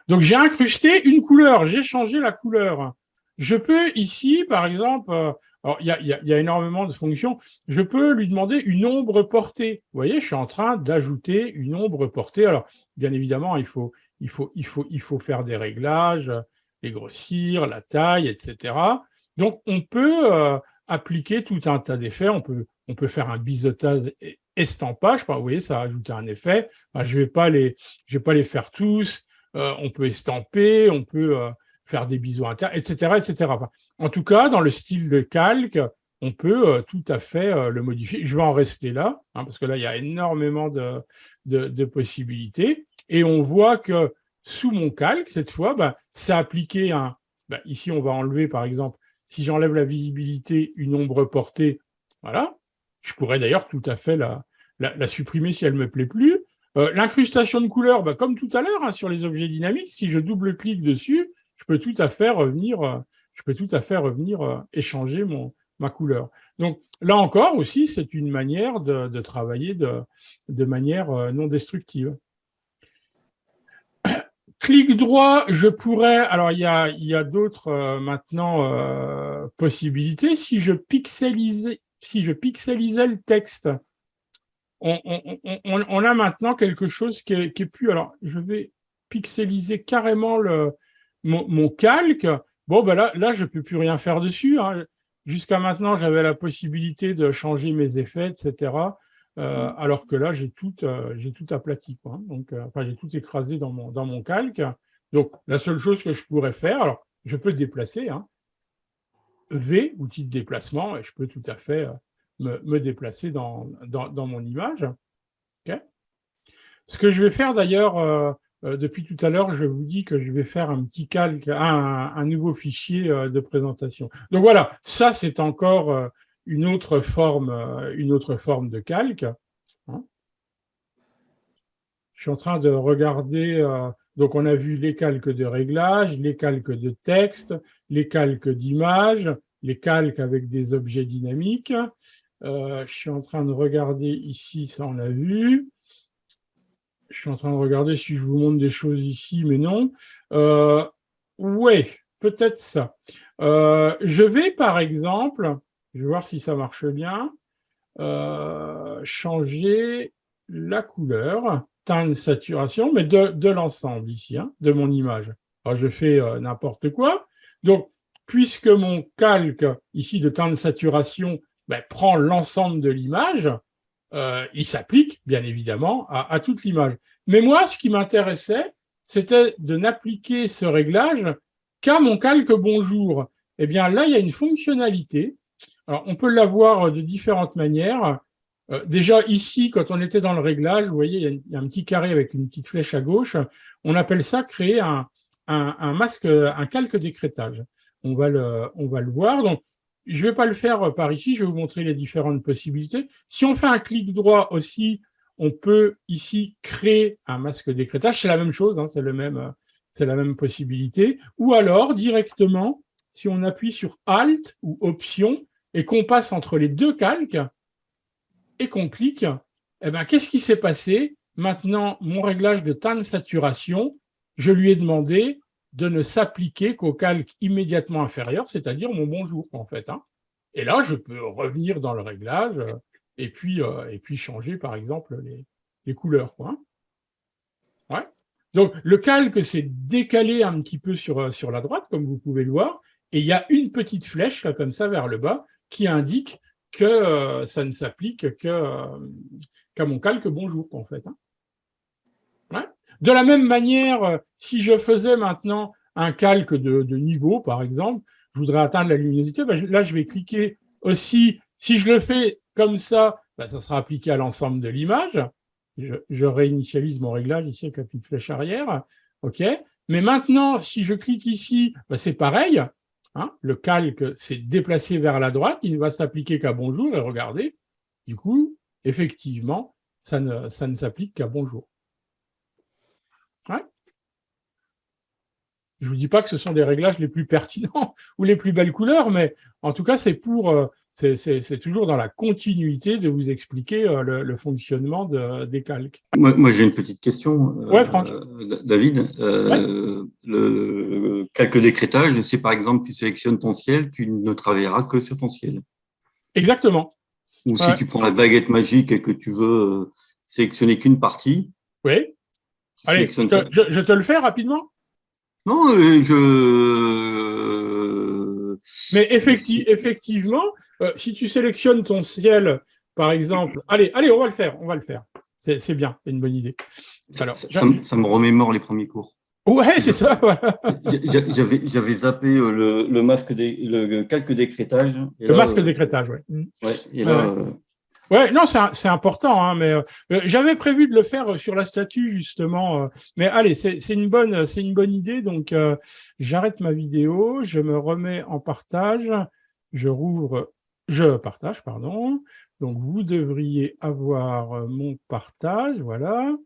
Speaker 1: Donc, j'ai incrusté une couleur. J'ai changé la couleur. Je peux ici, par exemple... alors, il y a énormément de fonctions. Je peux lui demander une ombre portée. Vous voyez, je suis en train d'ajouter une ombre portée. Alors, bien évidemment, il faut faire des réglages, les grossir, la taille, etc. Donc, on peut appliquer tout un tas d'effets. On peut faire un biseautage estampage. Vous voyez, ça a ajouté un effet. Enfin, je vais pas les faire tous. On peut estamper, on peut faire des biseaux internes, etc., etc. Enfin, en tout cas, dans le style de calque, on peut tout à fait le modifier. Je vais en rester là, hein, parce que là, il y a énormément de possibilités. Et on voit que sous mon calque, cette fois, c'est appliqué un... ici, on va enlever, par exemple, si j'enlève la visibilité, une ombre portée, voilà. Je pourrais d'ailleurs tout à fait la supprimer si elle ne me plaît plus. L'incrustation de couleurs, comme tout à l'heure, hein, sur les objets dynamiques, si je double-clique dessus, je peux tout à fait revenir échanger ma couleur. Donc là encore aussi, c'est une manière de travailler de manière non destructive. Clic droit, je pourrais... Alors, il y a d'autres maintenant possibilités. Si je pixelisais le texte, on a maintenant quelque chose qui est plus... Alors, je vais pixeliser carrément mon calque. Bon, là, je ne peux plus rien faire dessus. Hein. Jusqu'à maintenant, j'avais la possibilité de changer mes effets, etc. Alors que là, j'ai tout aplati, quoi. Donc, enfin, j'ai tout écrasé dans mon calque. Donc, la seule chose que je pourrais faire, alors, je peux déplacer, hein. V, outil de déplacement, et je peux tout à fait me déplacer dans mon image. Okay. Ce que je vais faire d'ailleurs, depuis tout à l'heure, je vous dis que je vais faire un petit calque, un nouveau fichier de présentation. Donc voilà, ça c'est encore une autre forme de calque. Hein. Je suis en train de regarder, donc on a vu les calques de réglage, les calques de texte, les calques d'images, les calques avec des objets dynamiques. Je suis en train de regarder ici, ça on l'a vu. Je suis en train de regarder si je vous montre des choses ici, mais non. Ouais, peut-être ça. Je vais, par exemple, je vais voir si ça marche bien, changer la couleur, teinte, saturation, mais de l'ensemble ici, hein, de mon image. Alors, je fais n'importe quoi. Donc, puisque mon calque ici de teinte, saturation ben, prend l'ensemble de l'image, il s'applique, bien évidemment, à toute l'image. Mais moi, ce qui m'intéressait, c'était de n'appliquer ce réglage qu'à mon calque bonjour. Eh bien, là, il y a une fonctionnalité. Alors, on peut l'avoir de différentes manières. Déjà, ici, quand on était dans le réglage, vous voyez, il y a un petit carré avec une petite flèche à gauche. On appelle ça créer un masque, un calque d'écrêtage. On va le voir. Donc, je ne vais pas le faire par ici, je vais vous montrer les différentes possibilités. Si on fait un clic droit aussi, on peut ici créer un masque d'écrêtage. C'est la même chose, hein, c'est la même possibilité. Ou alors, directement, si on appuie sur Alt ou Option et qu'on passe entre les deux calques et qu'on clique, eh ben, qu'est-ce qui s'est passé? Maintenant, mon réglage de teinte saturation, je lui ai demandé de ne s'appliquer qu'au calque immédiatement inférieur, c'est-à-dire mon bonjour, en fait. Hein. Et là, je peux revenir dans le réglage et puis changer, par exemple, les couleurs. Quoi. Ouais. Donc, le calque s'est décalé un petit peu sur la droite, comme vous pouvez le voir, et il y a une petite flèche, là, comme ça, vers le bas, qui indique que ça ne s'applique qu'à mon calque bonjour, en fait. Hein. Ouais. De la même manière, si je faisais maintenant un calque de niveau, par exemple, je voudrais atteindre la luminosité, ben là, je vais cliquer aussi. Si je le fais comme ça, ben, ça sera appliqué à l'ensemble de l'image. Je réinitialise mon réglage ici avec la petite flèche arrière. OK. Mais maintenant, si je clique ici, ben, c'est pareil. Hein, le calque s'est déplacé vers la droite. Il ne va s'appliquer qu'à bonjour. Et regardez, du coup, effectivement, ça ne s'applique qu'à bonjour. Ouais. Je ne vous dis pas que ce sont des réglages les plus pertinents ou les plus belles couleurs, mais en tout cas, c'est toujours dans la continuité de vous expliquer le fonctionnement des calques.
Speaker 4: Moi j'ai une petite question,
Speaker 1: Ouais, Franck.
Speaker 4: David.
Speaker 1: Ouais.
Speaker 4: Le calque d'écrêtage, c'est par exemple, tu sélectionnes ton ciel, tu ne travailleras que sur ton ciel.
Speaker 1: Exactement.
Speaker 4: Ou si tu prends la baguette magique et que tu veux sélectionner qu'une partie.
Speaker 1: Oui. Allez, je te le fais rapidement.
Speaker 4: Non,
Speaker 1: Mais effectivement, si tu sélectionnes ton ciel, par exemple, allez, on va le faire. C'est bien, c'est une bonne idée. Alors,
Speaker 4: ça me remémore les premiers cours.
Speaker 1: Ouais, c'est ça. Voilà.
Speaker 4: J'avais zappé le calque d'écrêtage.
Speaker 1: Le masque d'écrêtage, oui.
Speaker 4: Ouais, et là.
Speaker 1: Ouais, non, c'est important, hein, mais j'avais prévu de le faire sur la statue justement. Mais allez, c'est une bonne idée. Donc, j'arrête ma vidéo, je me remets en partage, je partage, pardon. Donc, vous devriez avoir mon partage, voilà.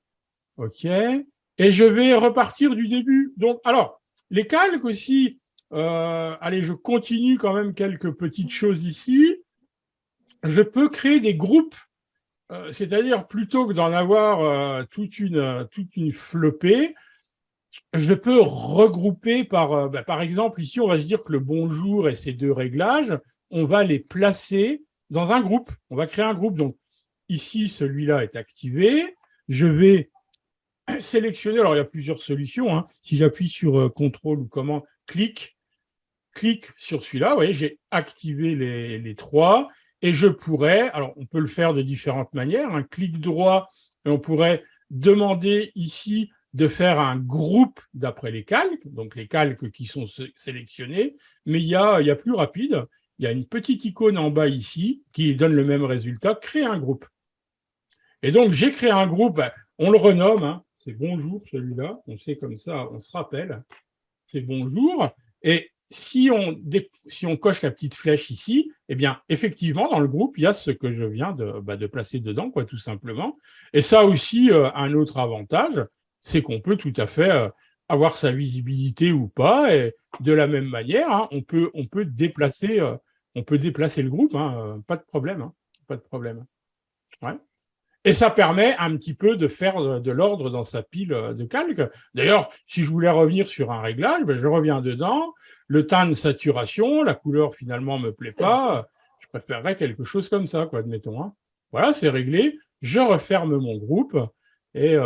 Speaker 1: OK. Et je vais repartir du début. Donc, alors, les calques aussi. Allez, je continue quand même quelques petites choses ici. Je peux créer des groupes, c'est-à-dire plutôt que d'en avoir toute une flopée, je peux regrouper par exemple, ici, on va se dire que le bonjour et ces deux réglages, on va les placer dans un groupe. On va créer un groupe. Donc, ici, celui-là est activé. Je vais sélectionner, alors il y a plusieurs solutions. Hein. Si j'appuie sur CTRL ou commande, clic sur celui-là, vous voyez, j'ai activé les trois. Et je pourrais, alors on peut le faire de différentes manières, un clic droit, et on pourrait demander ici de faire un groupe d'après les calques, donc les calques qui sont sélectionnés, mais il y a plus rapide, il y a une petite icône en bas ici qui donne le même résultat, créer un groupe. Et donc j'ai créé un groupe, on le renomme, hein, c'est bonjour celui-là, on fait comme ça, on se rappelle, c'est bonjour, et si on coche la petite flèche ici, eh bien, effectivement, dans le groupe, il y a ce que je viens de placer dedans, quoi, tout simplement. Et ça aussi, un autre avantage, c'est qu'on peut tout à fait avoir sa visibilité ou pas. Et de la même manière, hein, on peut déplacer le groupe, hein, pas de problème. Hein, pas de problème. Ouais. Et ça permet un petit peu de faire de l'ordre dans sa pile de calque. D'ailleurs, si je voulais revenir sur un réglage, ben je reviens dedans. Le teint de saturation, la couleur finalement me plaît pas. Je préférerais quelque chose comme ça, quoi, admettons. Hein. Voilà, c'est réglé. Je referme mon groupe et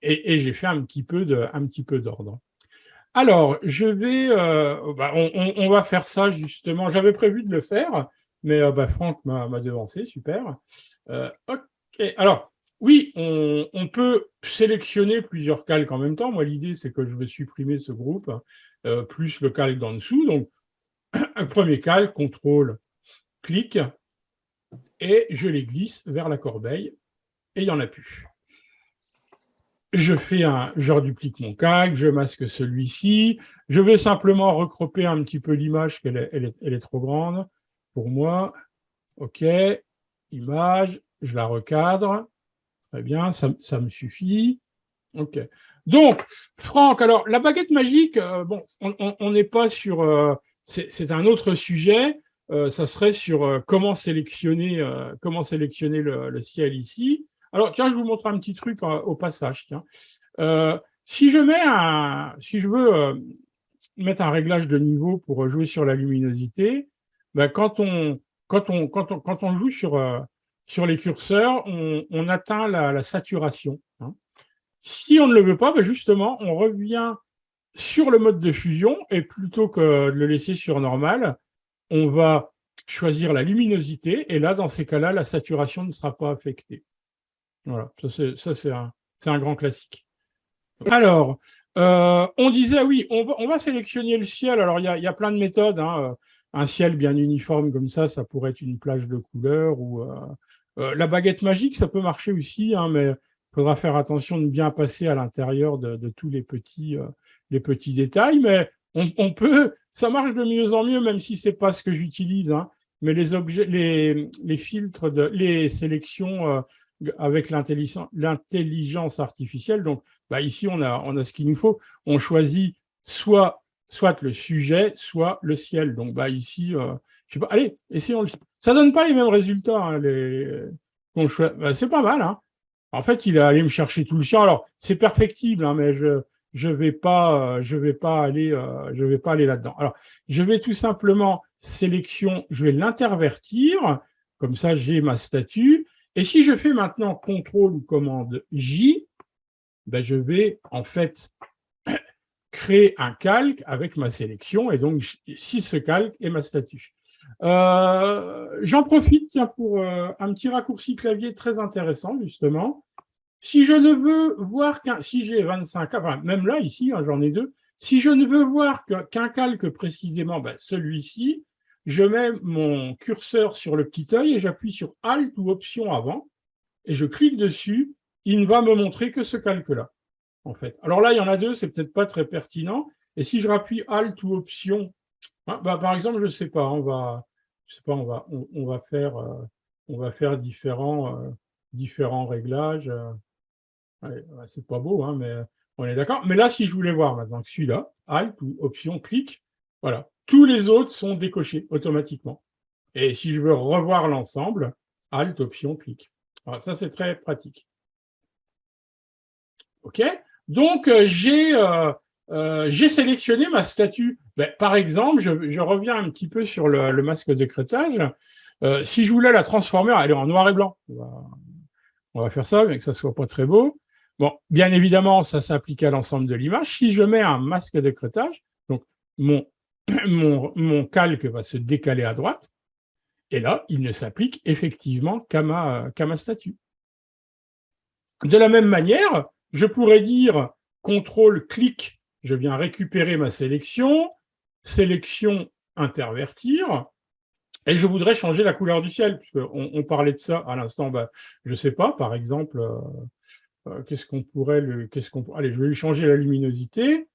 Speaker 1: j'ai fait un petit peu d'ordre. Alors, je vais, on va faire ça justement. J'avais prévu de le faire, mais Franck m'a devancé, super. Ok. Alors, oui, on peut sélectionner plusieurs calques en même temps. Moi, l'idée, c'est que je vais supprimer ce groupe, plus le calque d'en dessous. Donc, un premier calque, contrôle, clic, et je les glisse vers la corbeille, et il n'y en a plus. Je reduplique mon calque, je masque celui-ci. Je vais simplement recroper un petit peu l'image, qu'elle est trop grande pour moi. OK, image, je la recadre. Très bien, ça me suffit. OK. Donc, Franck, alors, la baguette magique, bon, on n'est pas sur... c'est un autre sujet. Ça serait sur comment sélectionner le ciel ici. Alors, tiens, je vous montre un petit truc au passage. Tiens. Si je veux mettre un réglage de niveau pour jouer sur la luminosité, ben, quand on joue sur les curseurs, on atteint la saturation. Hein. Si on ne le veut pas, ben justement, on revient sur le mode de fusion et plutôt que de le laisser sur normal, on va choisir la luminosité et là, dans ces cas-là, la saturation ne sera pas affectée. Voilà, ça c'est un grand classique. Alors, on disait, oui, on va sélectionner le ciel. Alors, il y a plein de méthodes. Hein. Un ciel bien uniforme comme ça pourrait être une plage de couleurs. Ou la baguette magique, ça peut marcher aussi, hein, mais il faudra faire attention de bien passer à l'intérieur de tous les petits détails. Mais on peut, ça marche de mieux en mieux, même si c'est pas ce que j'utilise. Hein. Mais les objets, les filtres, les sélections avec l'intelligence artificielle, donc ici, on a ce qu'il nous faut. On choisit soit le sujet, soit le ciel. Donc, ici, je sais pas. Allez, essayons le ciel. Ça donne pas les mêmes résultats. Hein, c'est pas mal. Hein. En fait, il est allé me chercher tout le champ. Alors, c'est perfectible, hein, mais je vais pas aller là-dedans. Alors, je vais tout simplement je vais l'intervertir. Comme ça, j'ai ma statue. Et si je fais maintenant CTRL ou commande J, je vais en fait créer un calque avec ma sélection et donc si ce calque est ma statue. J'en profite pour un petit raccourci clavier très intéressant justement. Si je ne veux voir si j'ai 25, enfin même là ici, hein, j'en ai deux, si je ne veux voir qu'un calque précisément, celui-ci, je mets mon curseur sur le petit œil et j'appuie sur Alt ou Option avant et je clique dessus, il ne va me montrer que ce calque-là. En fait. Alors là, il y en a deux, c'est peut-être pas très pertinent. Et si je rappuie Alt ou Option, hein, par exemple, je sais pas, on va faire différents réglages. Ouais, c'est pas beau, hein, mais on est d'accord. Mais là, si je voulais voir maintenant que celui-là, Alt ou Option, clic, voilà. Tous les autres sont décochés automatiquement. Et si je veux revoir l'ensemble, Alt, Option, clic. Alors, ça, c'est très pratique. OK ? Donc, j'ai sélectionné ma statue. Par exemple, je reviens un petit peu sur le masque de crétage. Si je voulais la transformer, elle est en noir et blanc. On va faire ça, mais que ça soit pas très beau. Bon, bien évidemment, ça s'applique à l'ensemble de l'image. Si je mets un masque de crétage, donc mon calque va se décaler à droite, et là, il ne s'applique effectivement qu'à ma statue. De la même manière, je pourrais dire CTRL-clic, je viens récupérer ma sélection, sélection intervertir, et je voudrais changer la couleur du ciel, puisqu'on parlait de ça à l'instant, je ne sais pas, par exemple, allez, je vais lui changer la luminosité,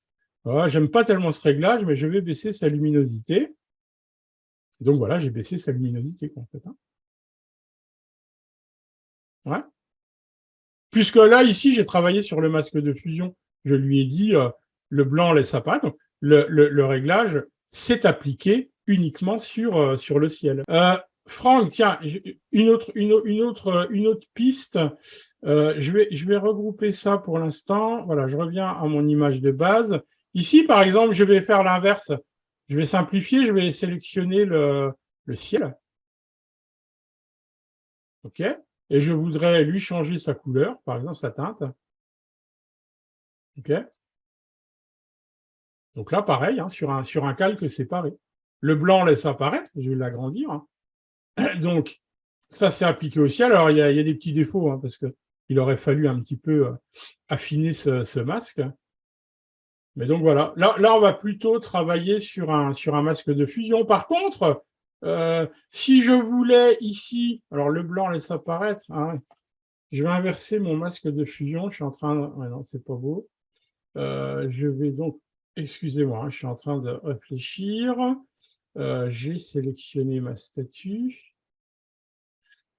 Speaker 1: Voilà, j'aime pas tellement ce réglage, mais je vais baisser sa luminosité. Donc voilà, j'ai baissé sa luminosité, en fait. Hein. Ouais. Puisque là, ici, j'ai travaillé sur le masque de fusion. Je lui ai dit, le blanc laisse apparaître. Donc, le réglage s'est appliqué uniquement sur le ciel. Franck, tiens, une autre piste. Je vais regrouper ça pour l'instant. Voilà, je reviens à mon image de base. Ici, par exemple, je vais faire l'inverse. Je vais simplifier, je vais sélectionner le ciel. OK. Et je voudrais lui changer sa couleur, par exemple sa teinte. OK. Donc là, pareil, hein, sur un calque séparé. Le blanc laisse apparaître, je vais l'agrandir. Hein. Donc, ça, c'est appliqué au ciel. Alors, il y a des petits défauts, hein, parce qu'il aurait fallu un petit peu affiner ce masque. Mais donc, voilà. Là, on va plutôt travailler sur un masque de fusion. Par contre, si je voulais ici... Alors, le blanc laisse apparaître. Hein, je vais inverser mon masque de fusion. Je suis en train... Ouais, non, c'est pas beau. Je vais donc... Excusez-moi, hein, je suis en train de réfléchir. J'ai sélectionné ma statue.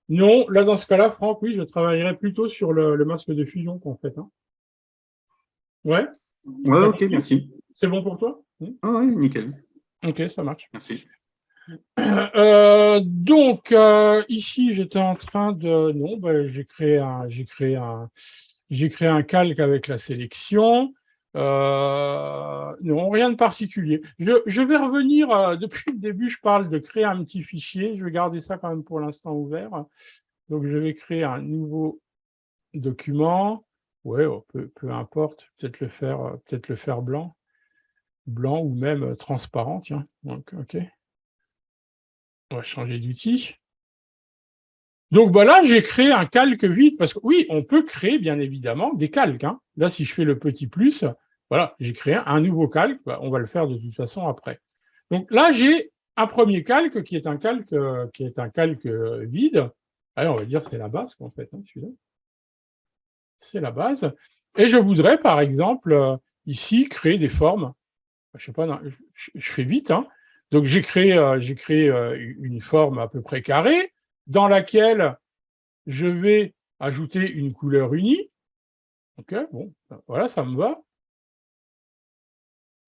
Speaker 1: Non, là, dans ce cas-là, Franck, oui, je travaillerai plutôt sur le masque de fusion, en fait. Hein. Ouais?
Speaker 4: Ouais, ok, merci.
Speaker 1: C'est bon pour toi?
Speaker 4: Ah ouais, nickel.
Speaker 1: Ok, ça marche.
Speaker 4: Merci.
Speaker 1: Donc, ici, j'étais en train de... Non, ben, j'ai créé un calque avec la sélection. Non, rien de particulier. Je vais revenir, depuis le début, je parle de créer un petit fichier. Je vais garder ça quand même pour l'instant ouvert. Donc, je vais créer un nouveau document. Ouais, peu importe, peut-être le faire blanc ou même transparent, tiens. Donc, OK. On va changer d'outil. Donc voilà, j'ai créé un calque vide, parce que oui, on peut créer bien évidemment des calques. Hein. Là, si je fais le petit plus, voilà, j'ai créé un nouveau calque. On va le faire de toute façon après. Donc là, j'ai un premier calque qui est un calque vide. Allez, on va dire que c'est la base, en fait, hein, celui-là. C'est la base. Et je voudrais, par exemple, ici, créer des formes. Je sais pas, non, je fais vite. Hein. Donc j'ai créé une forme à peu près carrée dans laquelle je vais ajouter une couleur unie. OK, bon, voilà, ça me va.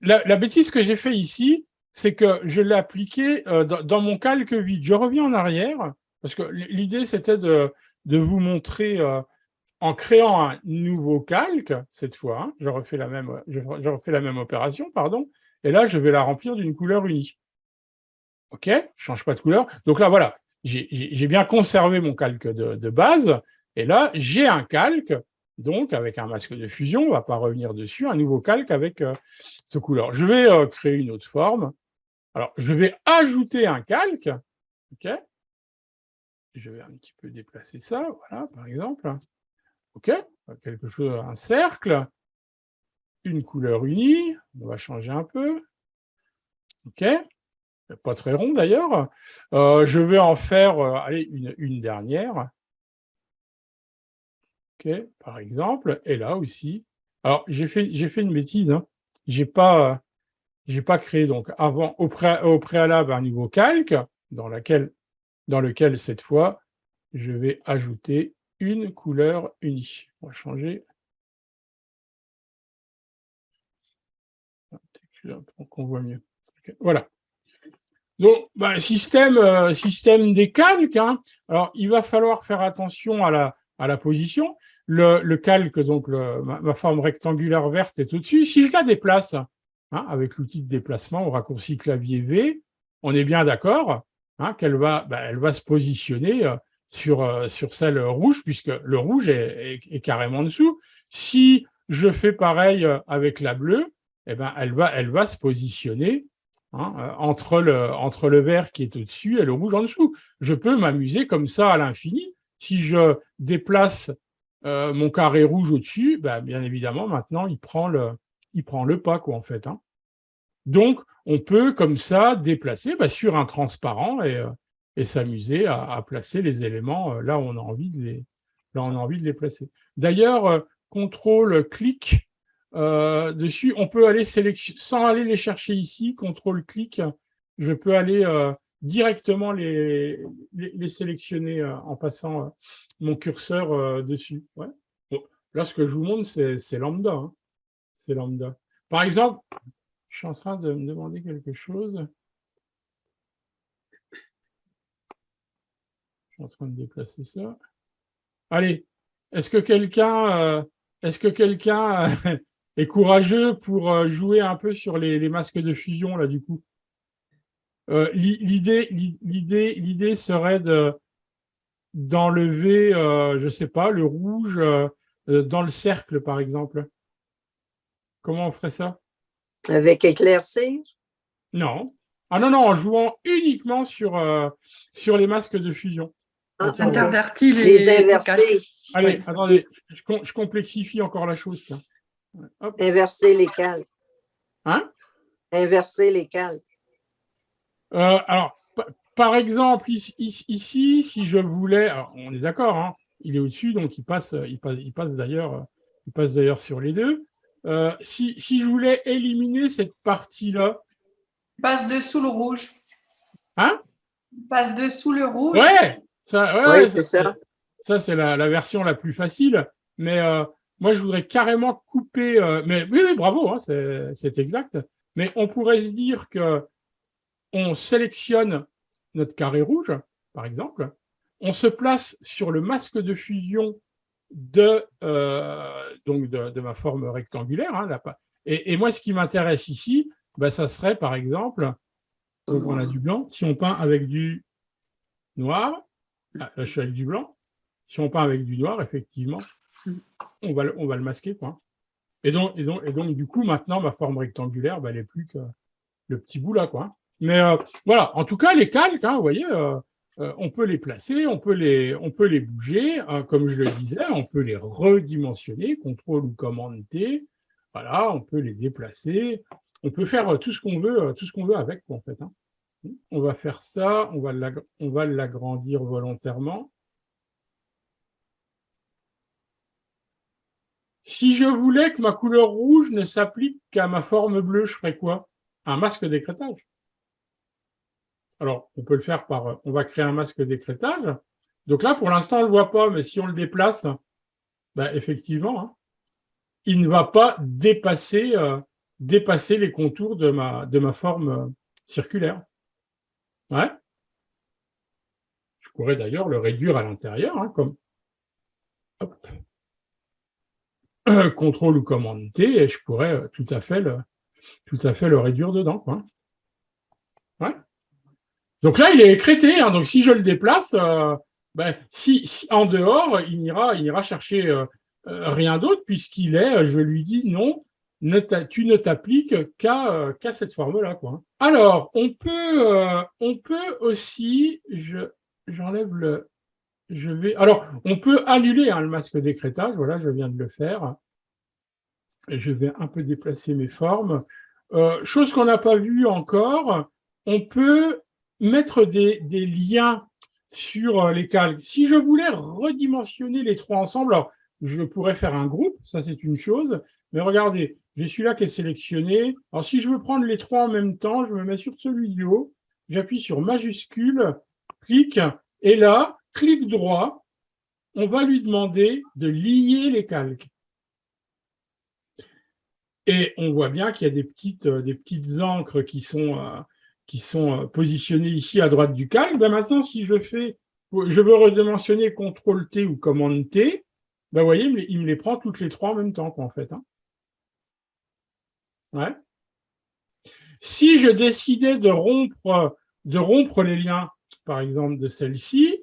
Speaker 1: La bêtise que j'ai fait ici, c'est que je l'ai appliqué dans mon calque vide. Je reviens en arrière, parce que l'idée, c'était de vous montrer, en créant un nouveau calque, cette fois, hein, je refais la même opération, pardon, et là, je vais la remplir d'une couleur unie. OK, je ne change pas de couleur. Donc là, voilà, j'ai bien conservé mon calque de base. Et là, j'ai un calque, donc avec un masque de fusion, on ne va pas revenir dessus, un nouveau calque avec ce couleur. Je vais créer une autre forme. Alors, je vais ajouter un calque. OK, je vais un petit peu déplacer ça, voilà, par exemple. OK, quelque chose, un cercle, une couleur unie. On va changer un peu. OK. Pas très rond d'ailleurs. Je vais en faire allez, une dernière. OK, par exemple. Et là aussi. Alors, j'ai fait une bêtise. Hein. J'ai pas créé donc au préalable un nouveau calque dans lequel cette fois je vais ajouter une couleur unie. On va changer. Pour qu'on voit mieux. Okay. Voilà. Donc, système des calques. Hein. Alors, il va falloir faire attention à la position. Le calque, donc ma forme rectangulaire verte est au-dessus. Si je la déplace, hein, avec l'outil de déplacement au raccourci clavier V, on est bien d'accord hein, qu'elle va se positionner sur celle rouge, puisque le rouge est carrément dessous. Si je fais pareil avec la bleue, eh ben, elle va se positionner hein, entre le vert qui est au-dessus et le rouge en dessous. Je peux m'amuser comme ça à l'infini. Si je déplace mon carré rouge au-dessus, bah, bien évidemment, maintenant, il prend le pas, quoi, en fait. Hein. Donc, on peut, comme ça, déplacer sur un transparent et s'amuser à placer les éléments là où on a envie de les placer. D'ailleurs, contrôle-clic dessus, on peut aller sélectionner, sans aller les chercher ici, CTRL-clic, je peux aller directement les sélectionner en passant mon curseur dessus. Ouais. Bon, là, ce que je vous montre, c'est lambda. Hein. C'est lambda. Par exemple, je suis en train de me demander quelque chose. Je suis en train de déplacer ça. Allez, est-ce que quelqu'un est courageux pour jouer un peu sur les masques de fusion, là, du coup? L'idée serait d'enlever, je sais pas, le rouge dans le cercle, par exemple. Comment on ferait ça?
Speaker 5: Avec éclaircir?
Speaker 1: Non. Ah non, en jouant uniquement sur les masques de fusion.
Speaker 5: Ah,
Speaker 1: Tiens,
Speaker 2: Interverti
Speaker 5: les inverser.
Speaker 1: allez,
Speaker 2: Oui.
Speaker 1: attendez, je complexifie encore la chose. Tiens. Hop.
Speaker 5: Inverser les calques.
Speaker 1: Hein?
Speaker 5: Inverser les calques.
Speaker 1: Alors, par exemple, ici, si je voulais, alors on est d'accord, hein, il est au-dessus, donc il passe d'ailleurs sur les deux. Si je voulais éliminer cette partie-là,
Speaker 6: Passe dessous le rouge.
Speaker 1: hein?
Speaker 6: Passe dessous le rouge.
Speaker 1: Ouais,
Speaker 5: Oui, c'est ça.
Speaker 1: Ça, c'est la version la plus facile. Mais moi, je voudrais carrément couper. Mais oui, bravo, hein, c'est exact. Mais on pourrait se dire que on sélectionne notre carré rouge, par exemple. On se place sur le masque de fusion de ma forme rectangulaire. Hein, et moi, ce qui m'intéresse ici, ça serait, par exemple, donc on a du blanc. Si on peint avec du noir, là, je suis avec du blanc. Si on peint avec du noir, effectivement, on va le masquer, quoi. Et donc, du coup, maintenant, ma forme rectangulaire, elle n'est plus que le petit bout là, quoi. Mais voilà, en tout cas, les calques, hein, vous voyez, on peut les placer, on peut les bouger, comme je le disais, on peut les redimensionner, CTRL ou commande T. Voilà, on peut les déplacer, on peut faire tout ce qu'on veut avec, quoi, en fait. Hein. On va faire ça, on va l'agrandir volontairement. Si je voulais que ma couleur rouge ne s'applique qu'à ma forme bleue, je ferais quoi? Un masque d'écrêtage. Alors, on peut le faire on va créer un masque d'écrêtage. Donc là, pour l'instant, on ne le voit pas, mais si on le déplace, effectivement, hein, il ne va pas dépasser les contours de ma forme circulaire. Ouais. Je pourrais d'ailleurs le réduire à l'intérieur, hein, comme hop. CTRL ou commande T, et je pourrais tout à fait le réduire dedans, quoi. Ouais. Donc là, il est écrêté, hein, donc si je le déplace, si en dehors, il n'ira chercher rien d'autre, puisqu'il est, je lui dis non, tu ne t'appliques qu'à cette forme-là, quoi. Alors, on peut aussi, j'enlève on peut annuler, hein, le masque d'écrêtage, voilà, je viens de le faire. Et je vais un peu déplacer mes formes. Chose qu'on n'a pas vue encore, on peut mettre des liens sur les calques. Si je voulais redimensionner les trois ensemble, alors je pourrais faire un groupe, ça c'est une chose, mais regardez, j'ai celui-là qui est sélectionné. Alors si je veux prendre les trois en même temps, je me mets sur celui du haut, j'appuie sur majuscule, clic, et là, clic droit, on va lui demander de lier les calques. Et on voit bien qu'il y a des petites encres qui sont positionnées ici à droite du calque. Maintenant, si je veux redimensionner CTRL T ou commande T, vous voyez, il me les prend toutes les trois en même temps, quoi, en fait. Hein. Ouais. Si je décidais de rompre les liens, par exemple, de celle-ci,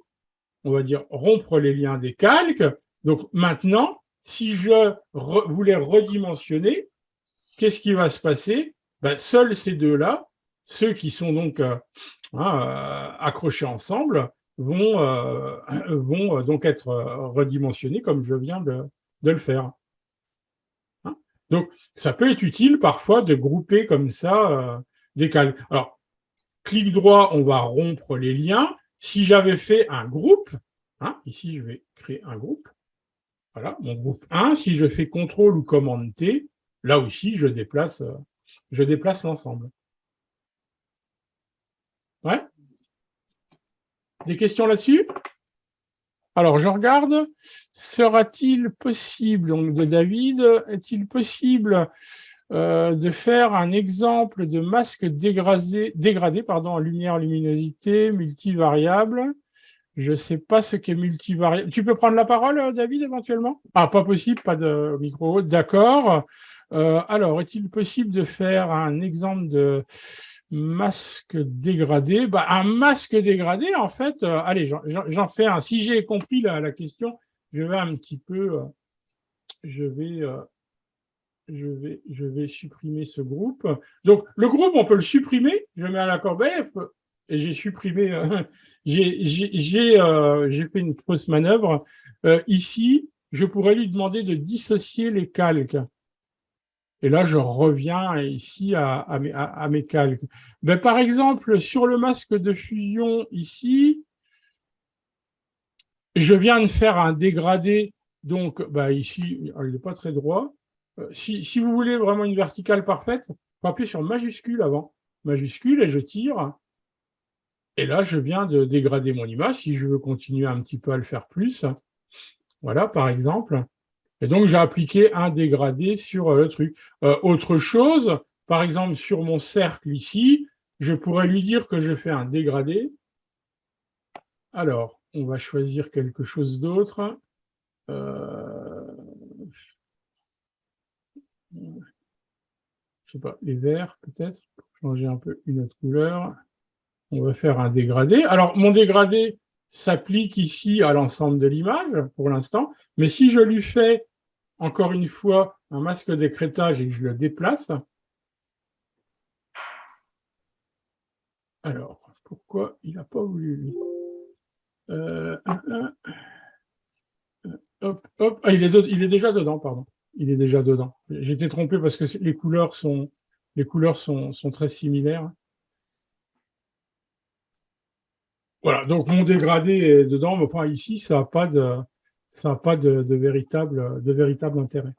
Speaker 1: on va dire rompre les liens des calques. Donc maintenant, si je voulais redimensionner, qu'est-ce qui va se passer? Seuls ces deux-là, ceux qui sont donc accrochés ensemble, vont donc être redimensionnés comme je viens de le faire. Hein? Donc, ça peut être utile parfois de grouper comme ça des calques. Alors, clic droit, on va rompre les liens. Si j'avais fait un groupe, hein, ici, je vais créer un groupe. Voilà, mon groupe 1. Si je fais CTRL ou commande T, là aussi, je déplace l'ensemble. Ouais. Des questions là-dessus? Alors, je regarde. Sera-t-il possible, donc de David, est-il possible de faire un exemple de masque dégradé en lumière, luminosité, multivariable? Je ne sais pas ce qu'est multivariable. Tu peux prendre la parole, David, éventuellement? Ah, pas possible, pas de micro. D'accord. Alors, est-il possible de faire un exemple de masque dégradé? Un masque dégradé, en fait, allez, j'en fais un. Si j'ai compris la question, je vais un petit peu, je vais supprimer ce groupe. Donc, le groupe, on peut le supprimer. Je mets à la corbeille et j'ai supprimé, j'ai fait une fausse manœuvre. Ici, je pourrais lui demander de dissocier les calques. Et là, je reviens ici à mes calques. Par exemple, sur le masque de fusion ici, je viens de faire un dégradé. Donc, ici, il n'est pas très droit. Si vous voulez vraiment une verticale parfaite, il faut appuyer sur majuscule avant. Majuscule, et je tire. Et là, je viens de dégrader mon image. Si je veux continuer un petit peu à le faire plus, voilà, par exemple. Et donc, j'ai appliqué un dégradé sur le truc. Autre chose, par exemple, sur mon cercle ici, je pourrais lui dire que je fais un dégradé. Alors, on va choisir quelque chose d'autre. Je sais pas, les verts peut-être, pour changer un peu une autre couleur. On va faire un dégradé. Alors, mon dégradé s'applique ici à l'ensemble de l'image pour l'instant, mais si je lui fais encore une fois un masque d'écrêtage et que je le déplace, alors, pourquoi il n'a pas voulu lui hop, hop. Ah, il est déjà dedans, pardon. Il est déjà dedans. J'ai été trompé parce que les couleurs sont très similaires. Voilà, donc mon dégradé est dedans, mais enfin, ici, ça n'a pas de véritable intérêt.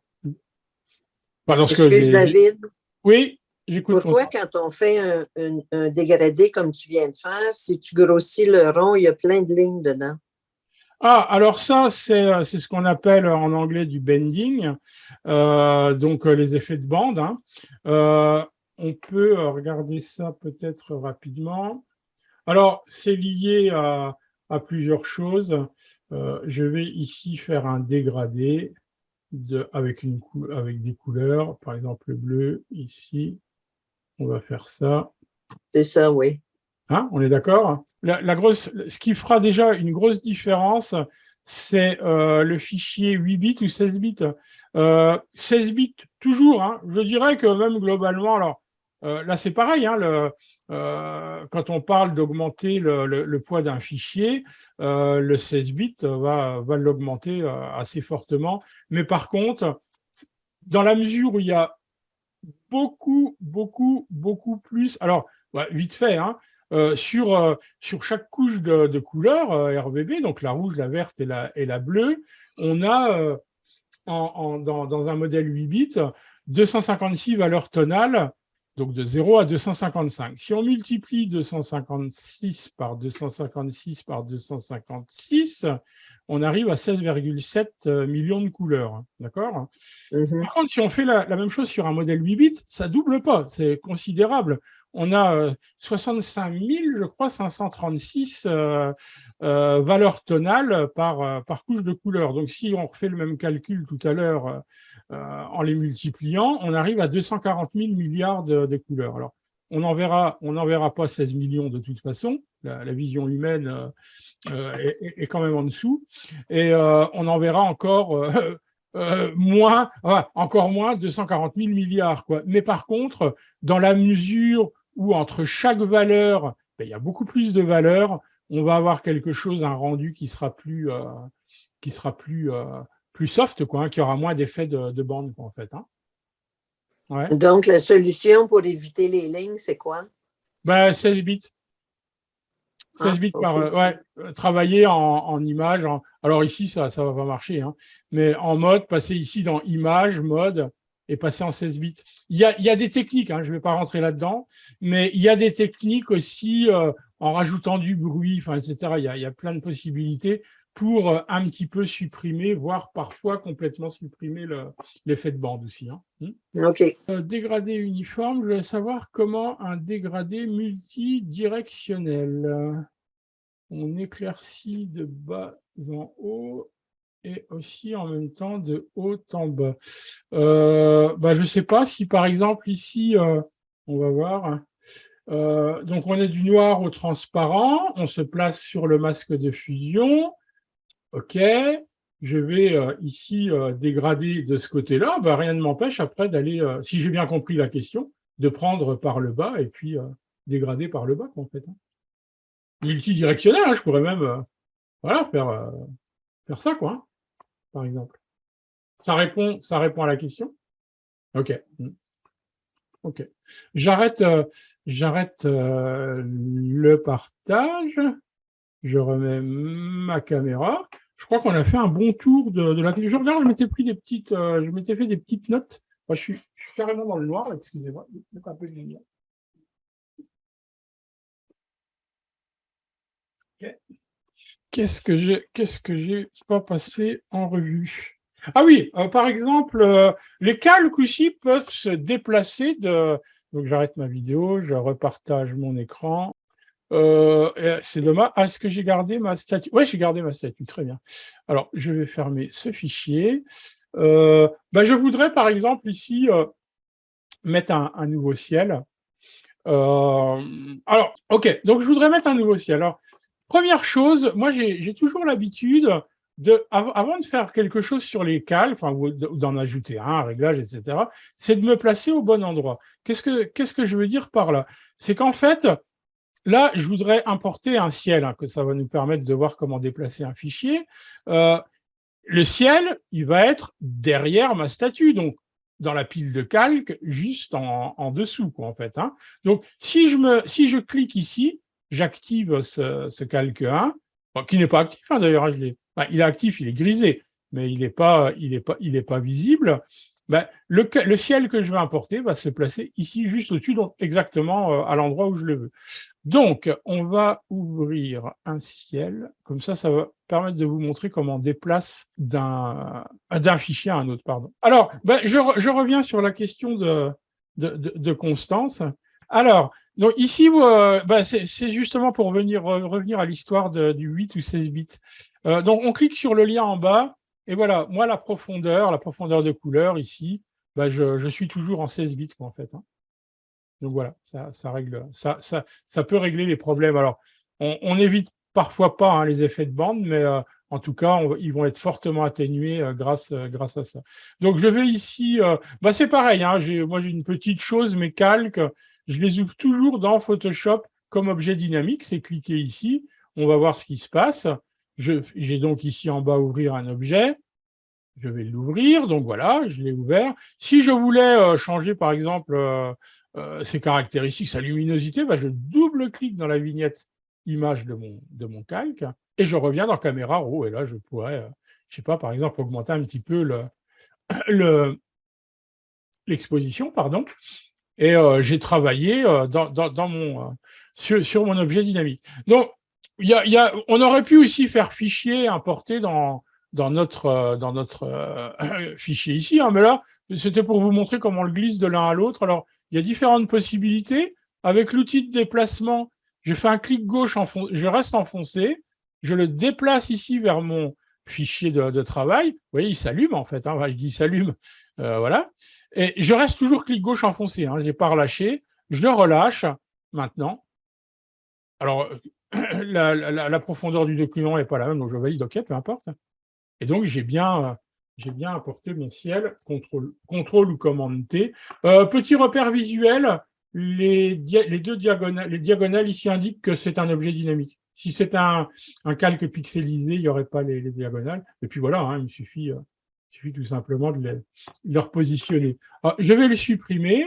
Speaker 5: Excuse, David.
Speaker 1: Oui, j'écoute.
Speaker 5: Pourquoi, quand on fait un dégradé comme tu viens de faire, si tu grossis le rond, il y a plein de lignes dedans?
Speaker 1: Ah, alors ça, c'est ce qu'on appelle en anglais du bending, donc les effets de bande. Hein. On peut regarder ça peut-être rapidement. Alors, c'est lié à plusieurs choses. Je vais ici faire un dégradé avec des couleurs, par exemple le bleu, ici. On va faire ça.
Speaker 5: C'est ça, oui.
Speaker 1: Hein, on est d'accord? Ce qui fera déjà une grosse différence, c'est le fichier 8 bits ou 16 bits. 16 bits, toujours. Hein, je dirais que même globalement, alors là c'est pareil, hein, quand on parle d'augmenter le poids d'un fichier, le 16 bits va l'augmenter assez fortement. Mais par contre, dans la mesure où il y a beaucoup plus, alors vite fait, hein, sur chaque couche de couleurs RGB, donc la rouge, la verte et la bleue, on a dans un modèle 8 bits 256 valeurs tonales, donc de 0 à 255. Si on multiplie 256 par 256 par 256, on arrive à 16,7 millions de couleurs. D'accord ? Par contre, si on fait la même chose sur un modèle 8 bits, ça double pas, c'est considérable. On a 65 000, je crois, 536 valeurs tonales par couche de couleurs. Donc, si on refait le même calcul tout à l'heure en les multipliant, on arrive à 240 000 milliards de couleurs. Alors, on n'en verra pas 16 millions de toute façon. La vision humaine est quand même en dessous. Et on en verra encore encore moins 240 000 milliards. Quoi. Mais par contre, dans la mesure où entre chaque valeur, il y a beaucoup plus de valeurs, on va avoir quelque chose, un rendu qui sera plus soft, quoi, hein, qui aura moins d'effets de bande, quoi, en fait. Hein. Ouais.
Speaker 5: Donc, la solution pour éviter les lignes, c'est quoi?
Speaker 1: 16 bits. 16 bits par travailler en image. Alors ici, ça va pas marcher, hein, mais en mode, passer ici dans image, mode, et passer en 16 bits. Il y a des techniques, hein, je ne vais pas rentrer là-dedans, mais il y a des techniques aussi en rajoutant du bruit, enfin, etc. Il y a plein de possibilités pour un petit peu supprimer, voire parfois complètement supprimer l'effet de bande aussi. Hein.
Speaker 5: OK.
Speaker 1: Dégradé uniforme, je voulais savoir comment un dégradé multidirectionnel. On éclaircit de bas en haut et aussi en même temps de haut en bas. Je ne sais pas si par exemple ici, on va voir, donc on est du noir au transparent, on se place sur le masque de fusion, ok, je vais ici dégrader de ce côté-là, rien ne m'empêche après d'aller, si j'ai bien compris la question, de prendre par le bas et puis dégrader par le bas en fait. Hein. Multidirectionnel, hein, je pourrais même voilà, faire ça, quoi, hein, par exemple. Ça répond à la question? Ok. Ok. J'arrête le partage. Je remets ma caméra. Je crois qu'on a fait un bon tour de la question. Je regarde, je m'étais fait des petites notes. Moi, je suis carrément dans le noir, excusez-moi. Mettre un peu de lumière. Ok. Qu'est-ce que j'ai pas passé en revue? Ah oui, par exemple, les calques aussi peuvent se déplacer de. Donc j'arrête ma vidéo, je repartage mon écran. C'est dommage. Ah, est-ce que j'ai gardé ma statue? Oui, j'ai gardé ma statue, très bien. Alors, je vais fermer ce fichier. Je voudrais, par exemple, ici, mettre un nouveau ciel. Alors, ok, donc je voudrais mettre un nouveau ciel. Alors, première chose, moi j'ai toujours l'habitude avant de faire quelque chose sur les calques, ou d'en ajouter un réglage, etc., c'est de me placer au bon endroit. Qu'est-ce que je veux dire par là? C'est qu'en fait, là, je voudrais importer un ciel, hein, que ça va nous permettre de voir comment déplacer un fichier. Le ciel, il va être derrière ma statue, donc dans la pile de calque, juste en dessous, quoi, en fait. Hein. Donc, si je clique ici, j'active ce calque 1, qui n'est pas actif, hein, d'ailleurs, il est actif, il est grisé, mais il n'est pas visible. Le ciel que je vais importer va se placer ici, juste au-dessus, donc exactement à l'endroit où je le veux. Donc, on va ouvrir un ciel, comme ça va permettre de vous montrer comment on déplace d'un fichier à un autre. Pardon. Alors, je reviens sur la question de Constance. Alors, donc ici, c'est justement pour revenir à l'histoire du 8 ou 16 bits. Donc, on clique sur le lien en bas, et voilà, moi, la profondeur de couleur ici, je suis toujours en 16 bits, quoi, en fait. Hein. Donc voilà, ça peut régler les problèmes. Alors, on évite parfois pas hein, les effets de bande, mais en tout cas, ils vont être fortement atténués grâce à ça. Donc, je vais ici, c'est pareil, hein, moi j'ai une petite chose, mes calques, je les ouvre toujours dans Photoshop comme objet dynamique, c'est cliquer ici, on va voir ce qui se passe. J'ai donc ici en bas ouvrir un objet. Je vais l'ouvrir, donc voilà, je l'ai ouvert. Si je voulais changer, par exemple, ses caractéristiques, sa luminosité, je double-clique dans la vignette image de mon calque et je reviens dans Caméra Raw. Et là, je pourrais, je sais pas, par exemple, augmenter un petit peu l'exposition, pardon. Et j'ai travaillé sur mon objet dynamique. Donc, on aurait pu aussi faire fichier, importer dans notre fichier ici, hein, mais là, c'était pour vous montrer comment on le glisse de l'un à l'autre. Alors, il y a différentes possibilités. Avec l'outil de déplacement, je fais un clic gauche, je reste enfoncé, je le déplace ici vers mon fichier de travail. Vous voyez, il s'allume en fait. Hein, je dis s'allume, voilà. Et je reste toujours clic gauche enfoncé. Hein, je n'ai pas relâché. Je le relâche maintenant. Alors, la profondeur du document n'est pas la même, donc je valide OK, peu importe. Et donc, j'ai bien apporté mon ciel, contrôle ou commande T. Petit repère visuel, les diagonales ici indiquent que c'est un objet dynamique. Si c'est un calque pixelisé, il n'y aurait pas les diagonales. Et puis voilà, hein, il suffit tout simplement de le repositionner. Alors, je vais le supprimer.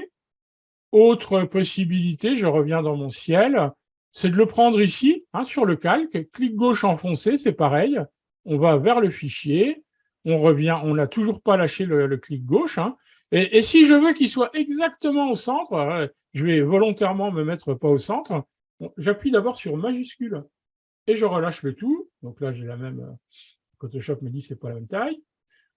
Speaker 1: Autre possibilité, je reviens dans mon ciel, c'est de le prendre ici, hein, sur le calque, clic gauche enfoncé, c'est pareil. On va vers le fichier, on revient, on n'a toujours pas lâché le clic gauche, hein, Et si je veux qu'il soit exactement au centre, je vais volontairement me mettre pas au centre, bon, j'appuie d'abord sur majuscule et je relâche le tout. Donc là, j'ai la même, Photoshop me dit c'est pas la même taille.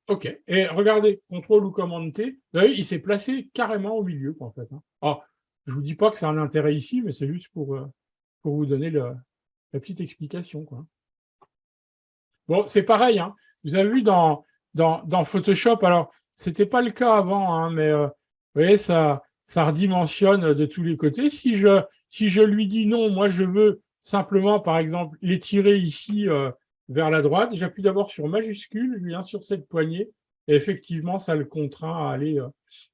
Speaker 1: OK. Et regardez, contrôle ou commande T, vous voyez, il s'est placé carrément au milieu, quoi, en fait. Alors, je vous dis pas que c'est un intérêt ici, mais c'est juste pour vous donner la petite explication, quoi. Bon, c'est pareil, hein. Vous avez vu dans Photoshop, alors, c'était pas le cas avant, hein, mais vous voyez, ça redimensionne de tous les côtés. Si je lui dis non, moi je veux simplement, par exemple, l'étirer ici vers la droite, j'appuie d'abord sur majuscule, je viens sur cette poignée, et effectivement, ça le contraint à aller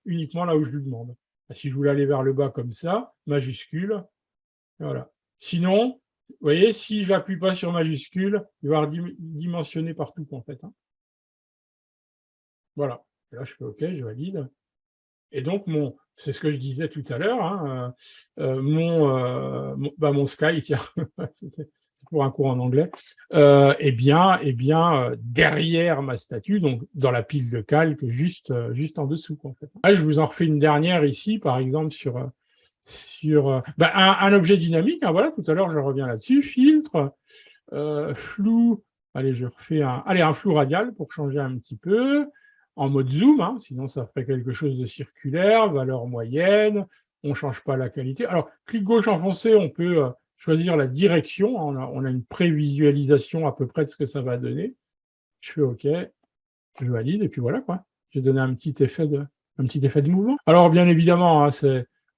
Speaker 1: uniquement là où je lui demande. Si je voulais aller vers le bas comme ça, majuscule, voilà. Sinon, vous voyez, si je n'appuie pas sur majuscule, il va redimensionner partout, en fait. Voilà. Et là, je fais OK, je valide. Et donc, c'est ce que je disais tout à l'heure, hein, mon Sky, tiens, c'est pour un cours en anglais, est bien derrière ma statue, donc dans la pile de calque, juste en dessous, en fait. Là, je vous en refais une dernière ici, par exemple, sur un objet dynamique. Hein, voilà, tout à l'heure, je reviens là-dessus. Filtre, flou. Allez, je refais un flou radial pour changer un petit peu. En mode zoom, hein, sinon ça ferait quelque chose de circulaire, valeur moyenne, on ne change pas la qualité. Alors, clic gauche enfoncé, on peut choisir la direction, on a une prévisualisation à peu près de ce que ça va donner. Je fais OK, je valide, et puis voilà, quoi. J'ai donné un petit effet de mouvement. Alors, bien évidemment, hein,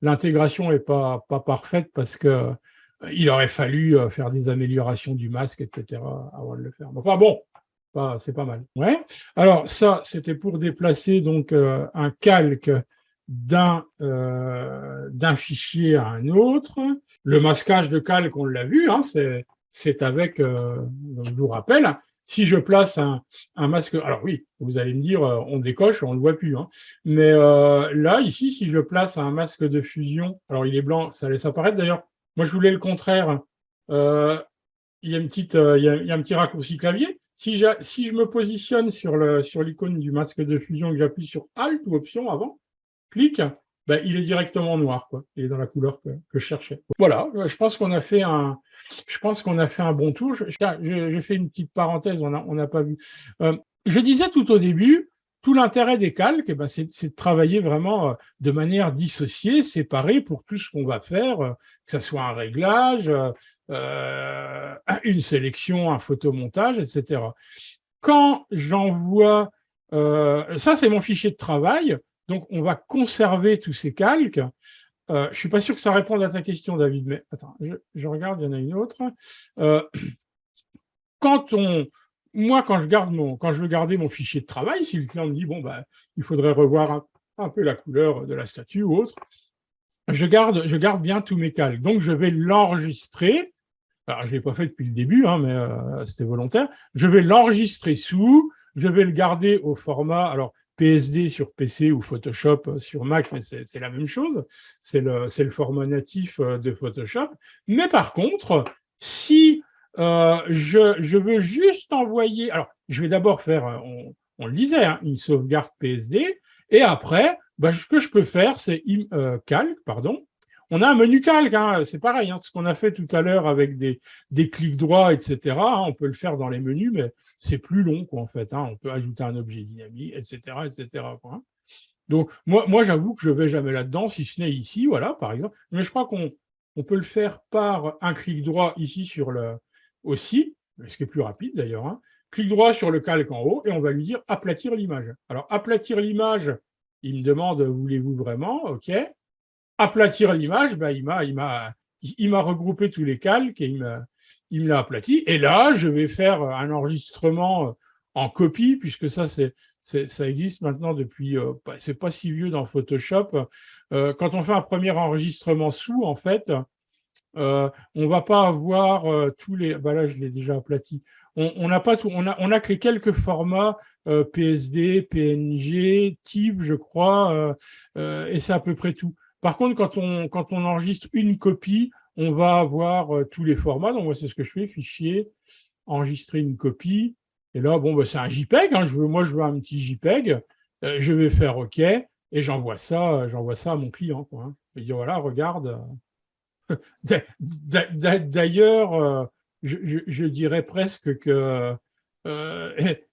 Speaker 1: l'intégration n'est pas parfaite parce que il aurait fallu faire des améliorations du masque, etc., avant de le faire. Enfin bon, c'est pas mal. Ouais. Alors ça, c'était pour déplacer donc un calque d'un fichier à un autre. Le masquage de calque, on l'a vu, hein, c'est avec, je vous rappelle, si je place un masque, alors oui, vous allez me dire, on décoche, on ne le voit plus, hein, mais là, ici, si je place un masque de fusion, alors il est blanc, ça laisse apparaître d'ailleurs. Moi, je voulais le contraire. Il y a un petit raccourci clavier. Si je me positionne sur l'icône du masque de fusion et que j'appuie sur Alt ou Option avant, clic, ben, il est directement noir, quoi. Il est dans la couleur que je cherchais. Voilà, je pense qu'on a fait un bon tour. Je fais une petite parenthèse, on n'a pas vu. Je disais tout au début, tout l'intérêt des calques, c'est de travailler vraiment de manière dissociée, séparée pour tout ce qu'on va faire, que ce soit un réglage, une sélection, un photomontage, etc. Quand j'envoie, ça c'est mon fichier de travail, donc on va conserver tous ces calques. Je ne suis pas sûr que ça réponde à ta question, David, mais attends, je regarde, il y en a une autre. Moi, quand je veux garder mon fichier de travail, si le client me dit, bon, il faudrait revoir un peu la couleur de la statue ou autre, je garde bien tous mes calques. Donc, je vais l'enregistrer. Alors, je ne l'ai pas fait depuis le début, hein, mais c'était volontaire. Je vais l'enregistrer je vais le garder au format, alors PSD sur PC ou Photoshop sur Mac, mais c'est la même chose. C'est le format natif de Photoshop. Mais par contre, si je veux juste envoyer, alors je vais d'abord faire, on le disait, hein, une sauvegarde PSD, et après, ce que je peux faire, c'est calque, pardon. On a un menu calque, hein, c'est pareil, hein, ce qu'on a fait tout à l'heure avec des clics droits, etc. Hein, on peut le faire dans les menus, mais c'est plus long, quoi, en fait. Hein, on peut ajouter un objet dynamique, etc., etc. Quoi, hein. Donc, moi, j'avoue que je ne vais jamais là-dedans, si ce n'est ici, voilà, par exemple. Mais je crois qu'on peut le faire par un clic droit ici aussi, ce qui est plus rapide d'ailleurs. Hein. Clic droit sur le calque en haut et on va lui dire aplatir l'image. Alors, aplatir l'image, il me demande, voulez-vous vraiment? OK. Aplatir l'image, il m'a regroupé tous les calques et il me l'a aplati. Et là, je vais faire un enregistrement en copie, puisque ça existe maintenant depuis, c'est pas si vieux dans Photoshop. Quand on fait un premier enregistrement sous, en fait, on va pas avoir tous les. Là, je l'ai déjà aplati. On n'a pas tout. On a que les quelques formats PSD, PNG, TIFF, je crois, et c'est à peu près tout. Par contre, quand on enregistre une copie, on va avoir tous les formats. Donc, moi, c'est ce que je fais, fichier, enregistrer une copie. Et là, c'est un JPEG. Hein, je veux un petit JPEG. Je vais faire OK. et j'envoie ça à mon client, quoi, hein. Je dis voilà, regarde. D'ailleurs, je dirais presque que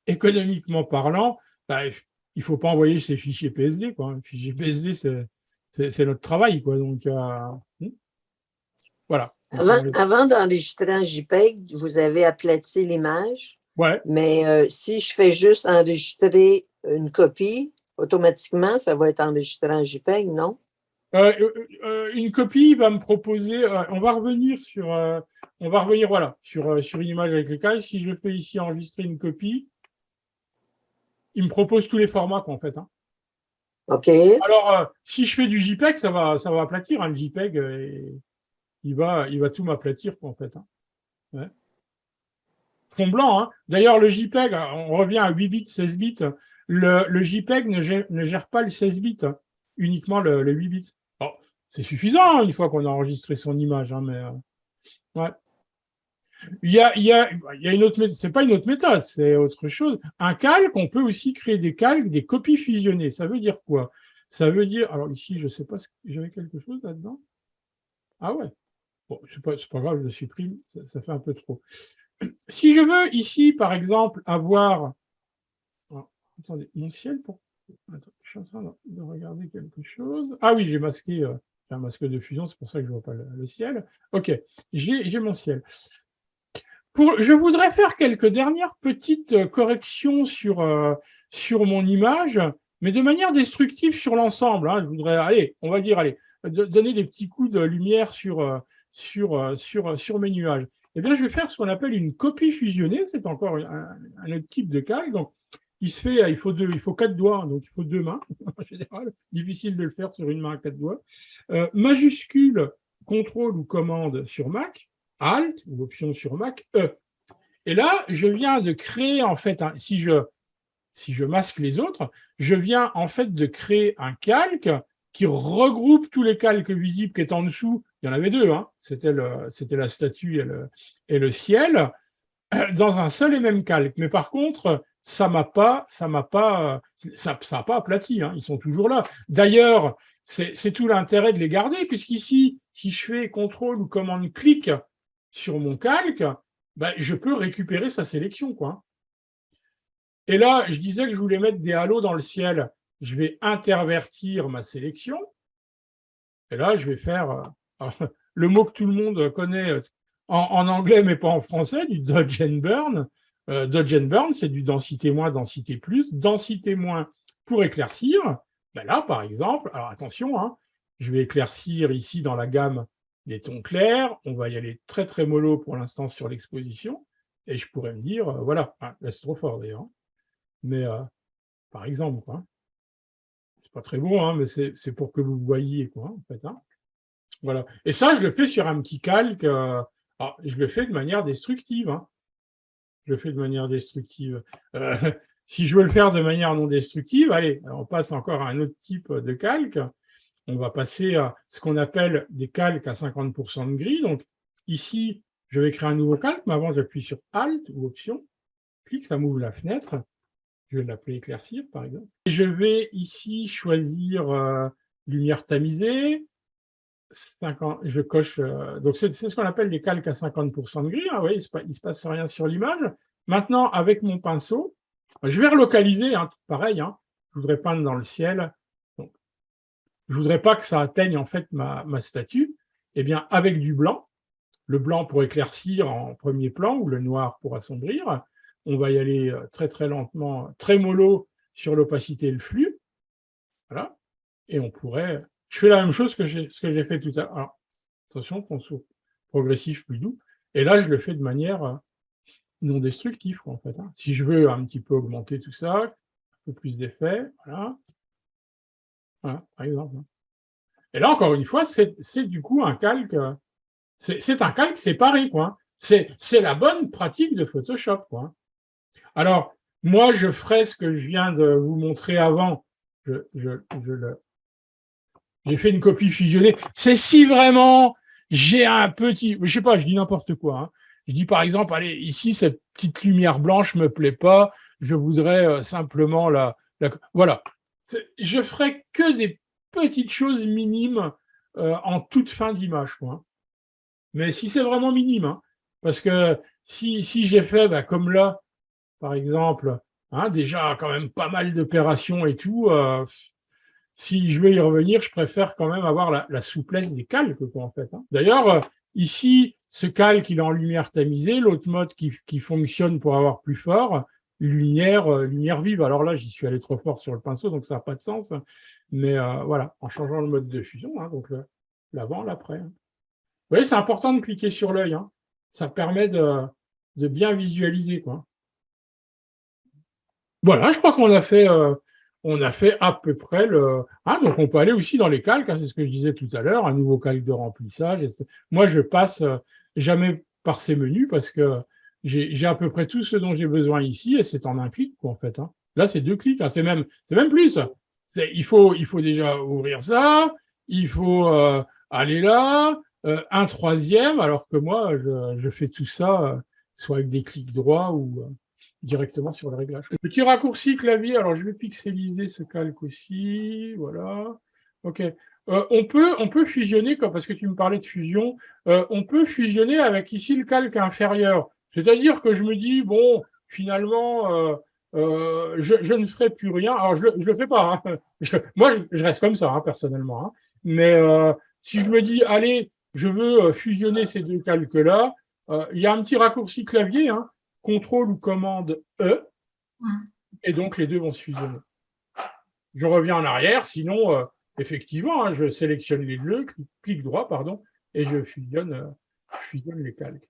Speaker 1: économiquement parlant, bah, il ne faut pas envoyer ces fichiers PSD, quoi. Les fichiers PSD, c'est notre travail, quoi. Donc, voilà.
Speaker 5: Avant d'enregistrer en JPEG, vous avez aplati l'image,
Speaker 1: Ouais.
Speaker 5: mais si je fais juste enregistrer une copie, automatiquement, ça va être enregistré en JPEG, non?
Speaker 1: Une copie va me proposer, on va revenir voilà, sur une image avec les cases. Si je fais ici enregistrer une copie, il me propose tous les formats, quoi, en fait, hein.
Speaker 5: OK.
Speaker 1: Alors, si je fais du JPEG, ça va aplatir, hein, le JPEG, il va tout m'aplatir, quoi, en fait, hein. Ouais. Fond blanc, hein. D'ailleurs, le JPEG, on revient à 8 bits, 16 bits. Le JPEG ne gère pas le 16 bits, hein, uniquement le 8 bits. Alors, c'est suffisant, hein, une fois qu'on a enregistré son image, hein, mais ouais. Il y a une autre méthode, c'est pas une autre méthode, c'est autre chose. Un calque, on peut aussi créer des calques, des copies fusionnées. Ça veut dire quoi? Ça veut dire, alors ici, je sais pas, j'avais quelque chose là-dedans. Ah ouais. Bon, c'est pas grave, je le supprime, ça fait un peu trop. Si je veux ici, par exemple, avoir, alors, attendez, mon ciel, attends, je suis en train de regarder quelque chose. Ah oui, j'ai un masque de fusion, c'est pour ça que je ne vois pas le ciel. Ok, j'ai mon ciel. Je voudrais faire quelques dernières petites corrections sur mon image, mais de manière destructive sur l'ensemble, hein. Je voudrais, on va dire, donner des petits coups de lumière sur mes nuages. Eh bien, je vais faire ce qu'on appelle une copie fusionnée. C'est encore un autre type de calque. Donc, il faut 4 doigts, hein, donc il faut 2 mains en général. Difficile de le faire sur une main à 4 doigts. Majuscule, contrôle ou commande sur Mac. Alt ou option sur Mac, E. Et là, je viens de créer, en fait, si je masque les autres, je viens en fait de créer un calque qui regroupe tous les calques visibles qui étaient en dessous. Il y en avait 2, hein. C'était la statue et le ciel, dans un seul et même calque. Mais par contre, ça n'a pas aplati, hein. Ils sont toujours là. D'ailleurs, c'est tout l'intérêt de les garder, puisqu'ici, si je fais CTRL ou commande clic sur mon calque, ben, je peux récupérer sa sélection, quoi. Et là, je disais que je voulais mettre des halos dans le ciel. Je vais intervertir ma sélection. Et là, je vais faire le mot que tout le monde connaît en anglais, mais pas en français, du dodge and burn. Dodge and burn, c'est du densité moins, densité plus. Densité moins pour éclaircir. Ben là, par exemple, alors attention, hein, je vais éclaircir ici dans la gamme des tons clairs. On va y aller très, très mollo pour l'instant sur l'exposition. Et je pourrais me dire, voilà, là c'est trop fort d'ailleurs. Mais par exemple, quoi. C'est pas très beau, hein, mais c'est pour que vous voyiez, quoi, en fait, hein. Voilà. Et ça, je le fais sur un petit calque. Alors, je le fais de manière destructive, hein. Je le fais de manière destructive. Si je veux le faire de manière non destructive, allez, on passe encore à un autre type de calque. On va passer à ce qu'on appelle des calques à 50% de gris. Donc, ici, je vais créer un nouveau calque, mais avant, j'appuie sur Alt ou Option. Clic, ça m'ouvre la fenêtre. Je vais l'appeler éclaircir, par exemple. Et je vais ici choisir lumière tamisée. Je coche. Donc, c'est ce qu'on appelle les calques à 50% de gris, hein, oui, il ne se passe rien sur l'image. Maintenant, avec mon pinceau, je vais relocaliser, hein, pareil, hein, je voudrais peindre dans le ciel. Donc, je ne voudrais pas que ça atteigne en fait ma statue. Eh bien, avec du blanc, le blanc pour éclaircir en premier plan ou le noir pour assombrir, on va y aller très très lentement, très mollo sur l'opacité et le flux. Voilà. Et on pourrait. Je fais la même chose que ce que j'ai fait tout à l'heure. Alors, attention, ponceau progressif plus doux. Et là, je le fais de manière non destructive, en fait, hein. Si je veux un petit peu augmenter tout ça, un peu plus d'effet, voilà. Voilà, par exemple. Et là, encore une fois, c'est du coup un calque. C'est un calque séparé, quoi. C'est la bonne pratique de Photoshop, quoi. Alors, moi, je ferai ce que je viens de vous montrer avant. J'ai fait une copie fusionnée. C'est si vraiment j'ai un petit... Je sais pas, je dis n'importe quoi, hein. Je dis par exemple, allez, ici, cette petite lumière blanche me plaît pas. Je voudrais simplement voilà. Je ferai que des petites choses minimes en toute fin d'image, quoi. Mais si c'est vraiment minime, hein, parce que si j'ai fait, comme là, par exemple, hein, déjà quand même pas mal d'opérations et tout, si je veux y revenir, je préfère quand même avoir la souplesse des calques, quoi, en fait, hein. D'ailleurs, ici, ce calque, il est en lumière tamisée, l'autre mode qui fonctionne pour avoir plus fort, lumière vive. Alors là, j'y suis allé trop fort sur le pinceau, donc ça n'a pas de sens. Mais voilà, en changeant le mode de fusion, hein, donc l'avant, l'après. Vous voyez, c'est important de cliquer sur l'œil, hein. Ça permet de bien visualiser, quoi. Voilà, je crois qu'on a fait à peu près le. Ah, donc on peut aller aussi dans les calques, hein, c'est ce que je disais tout à l'heure, un nouveau calque de remplissage. Moi, je passe jamais par ces menus parce que j'ai à peu près tout ce dont j'ai besoin ici et c'est en un clic, quoi, en fait, hein. Là, c'est 2 clics, hein, c'est même plus. Il faut déjà ouvrir ça, il faut aller là, un troisième, alors que moi, je fais tout ça soit avec des clics droits ou directement sur le réglage. Petit raccourci clavier, alors je vais pixeliser ce calque aussi, voilà. OK. On peut fusionner, parce que tu me parlais de fusion, on peut fusionner avec ici le calque inférieur. C'est-à-dire que je me dis, bon, finalement, je ne ferai plus rien. Alors, je ne le fais pas, hein. Moi, je reste comme ça, hein, personnellement, hein. Mais si je me dis, allez, je veux fusionner ces deux calques-là, il y a un petit raccourci clavier, hein, contrôle ou commande E, et donc les deux vont se fusionner. Je reviens en arrière, sinon, effectivement, hein, je sélectionne les deux, clic droit, pardon, et je fusionne les calques.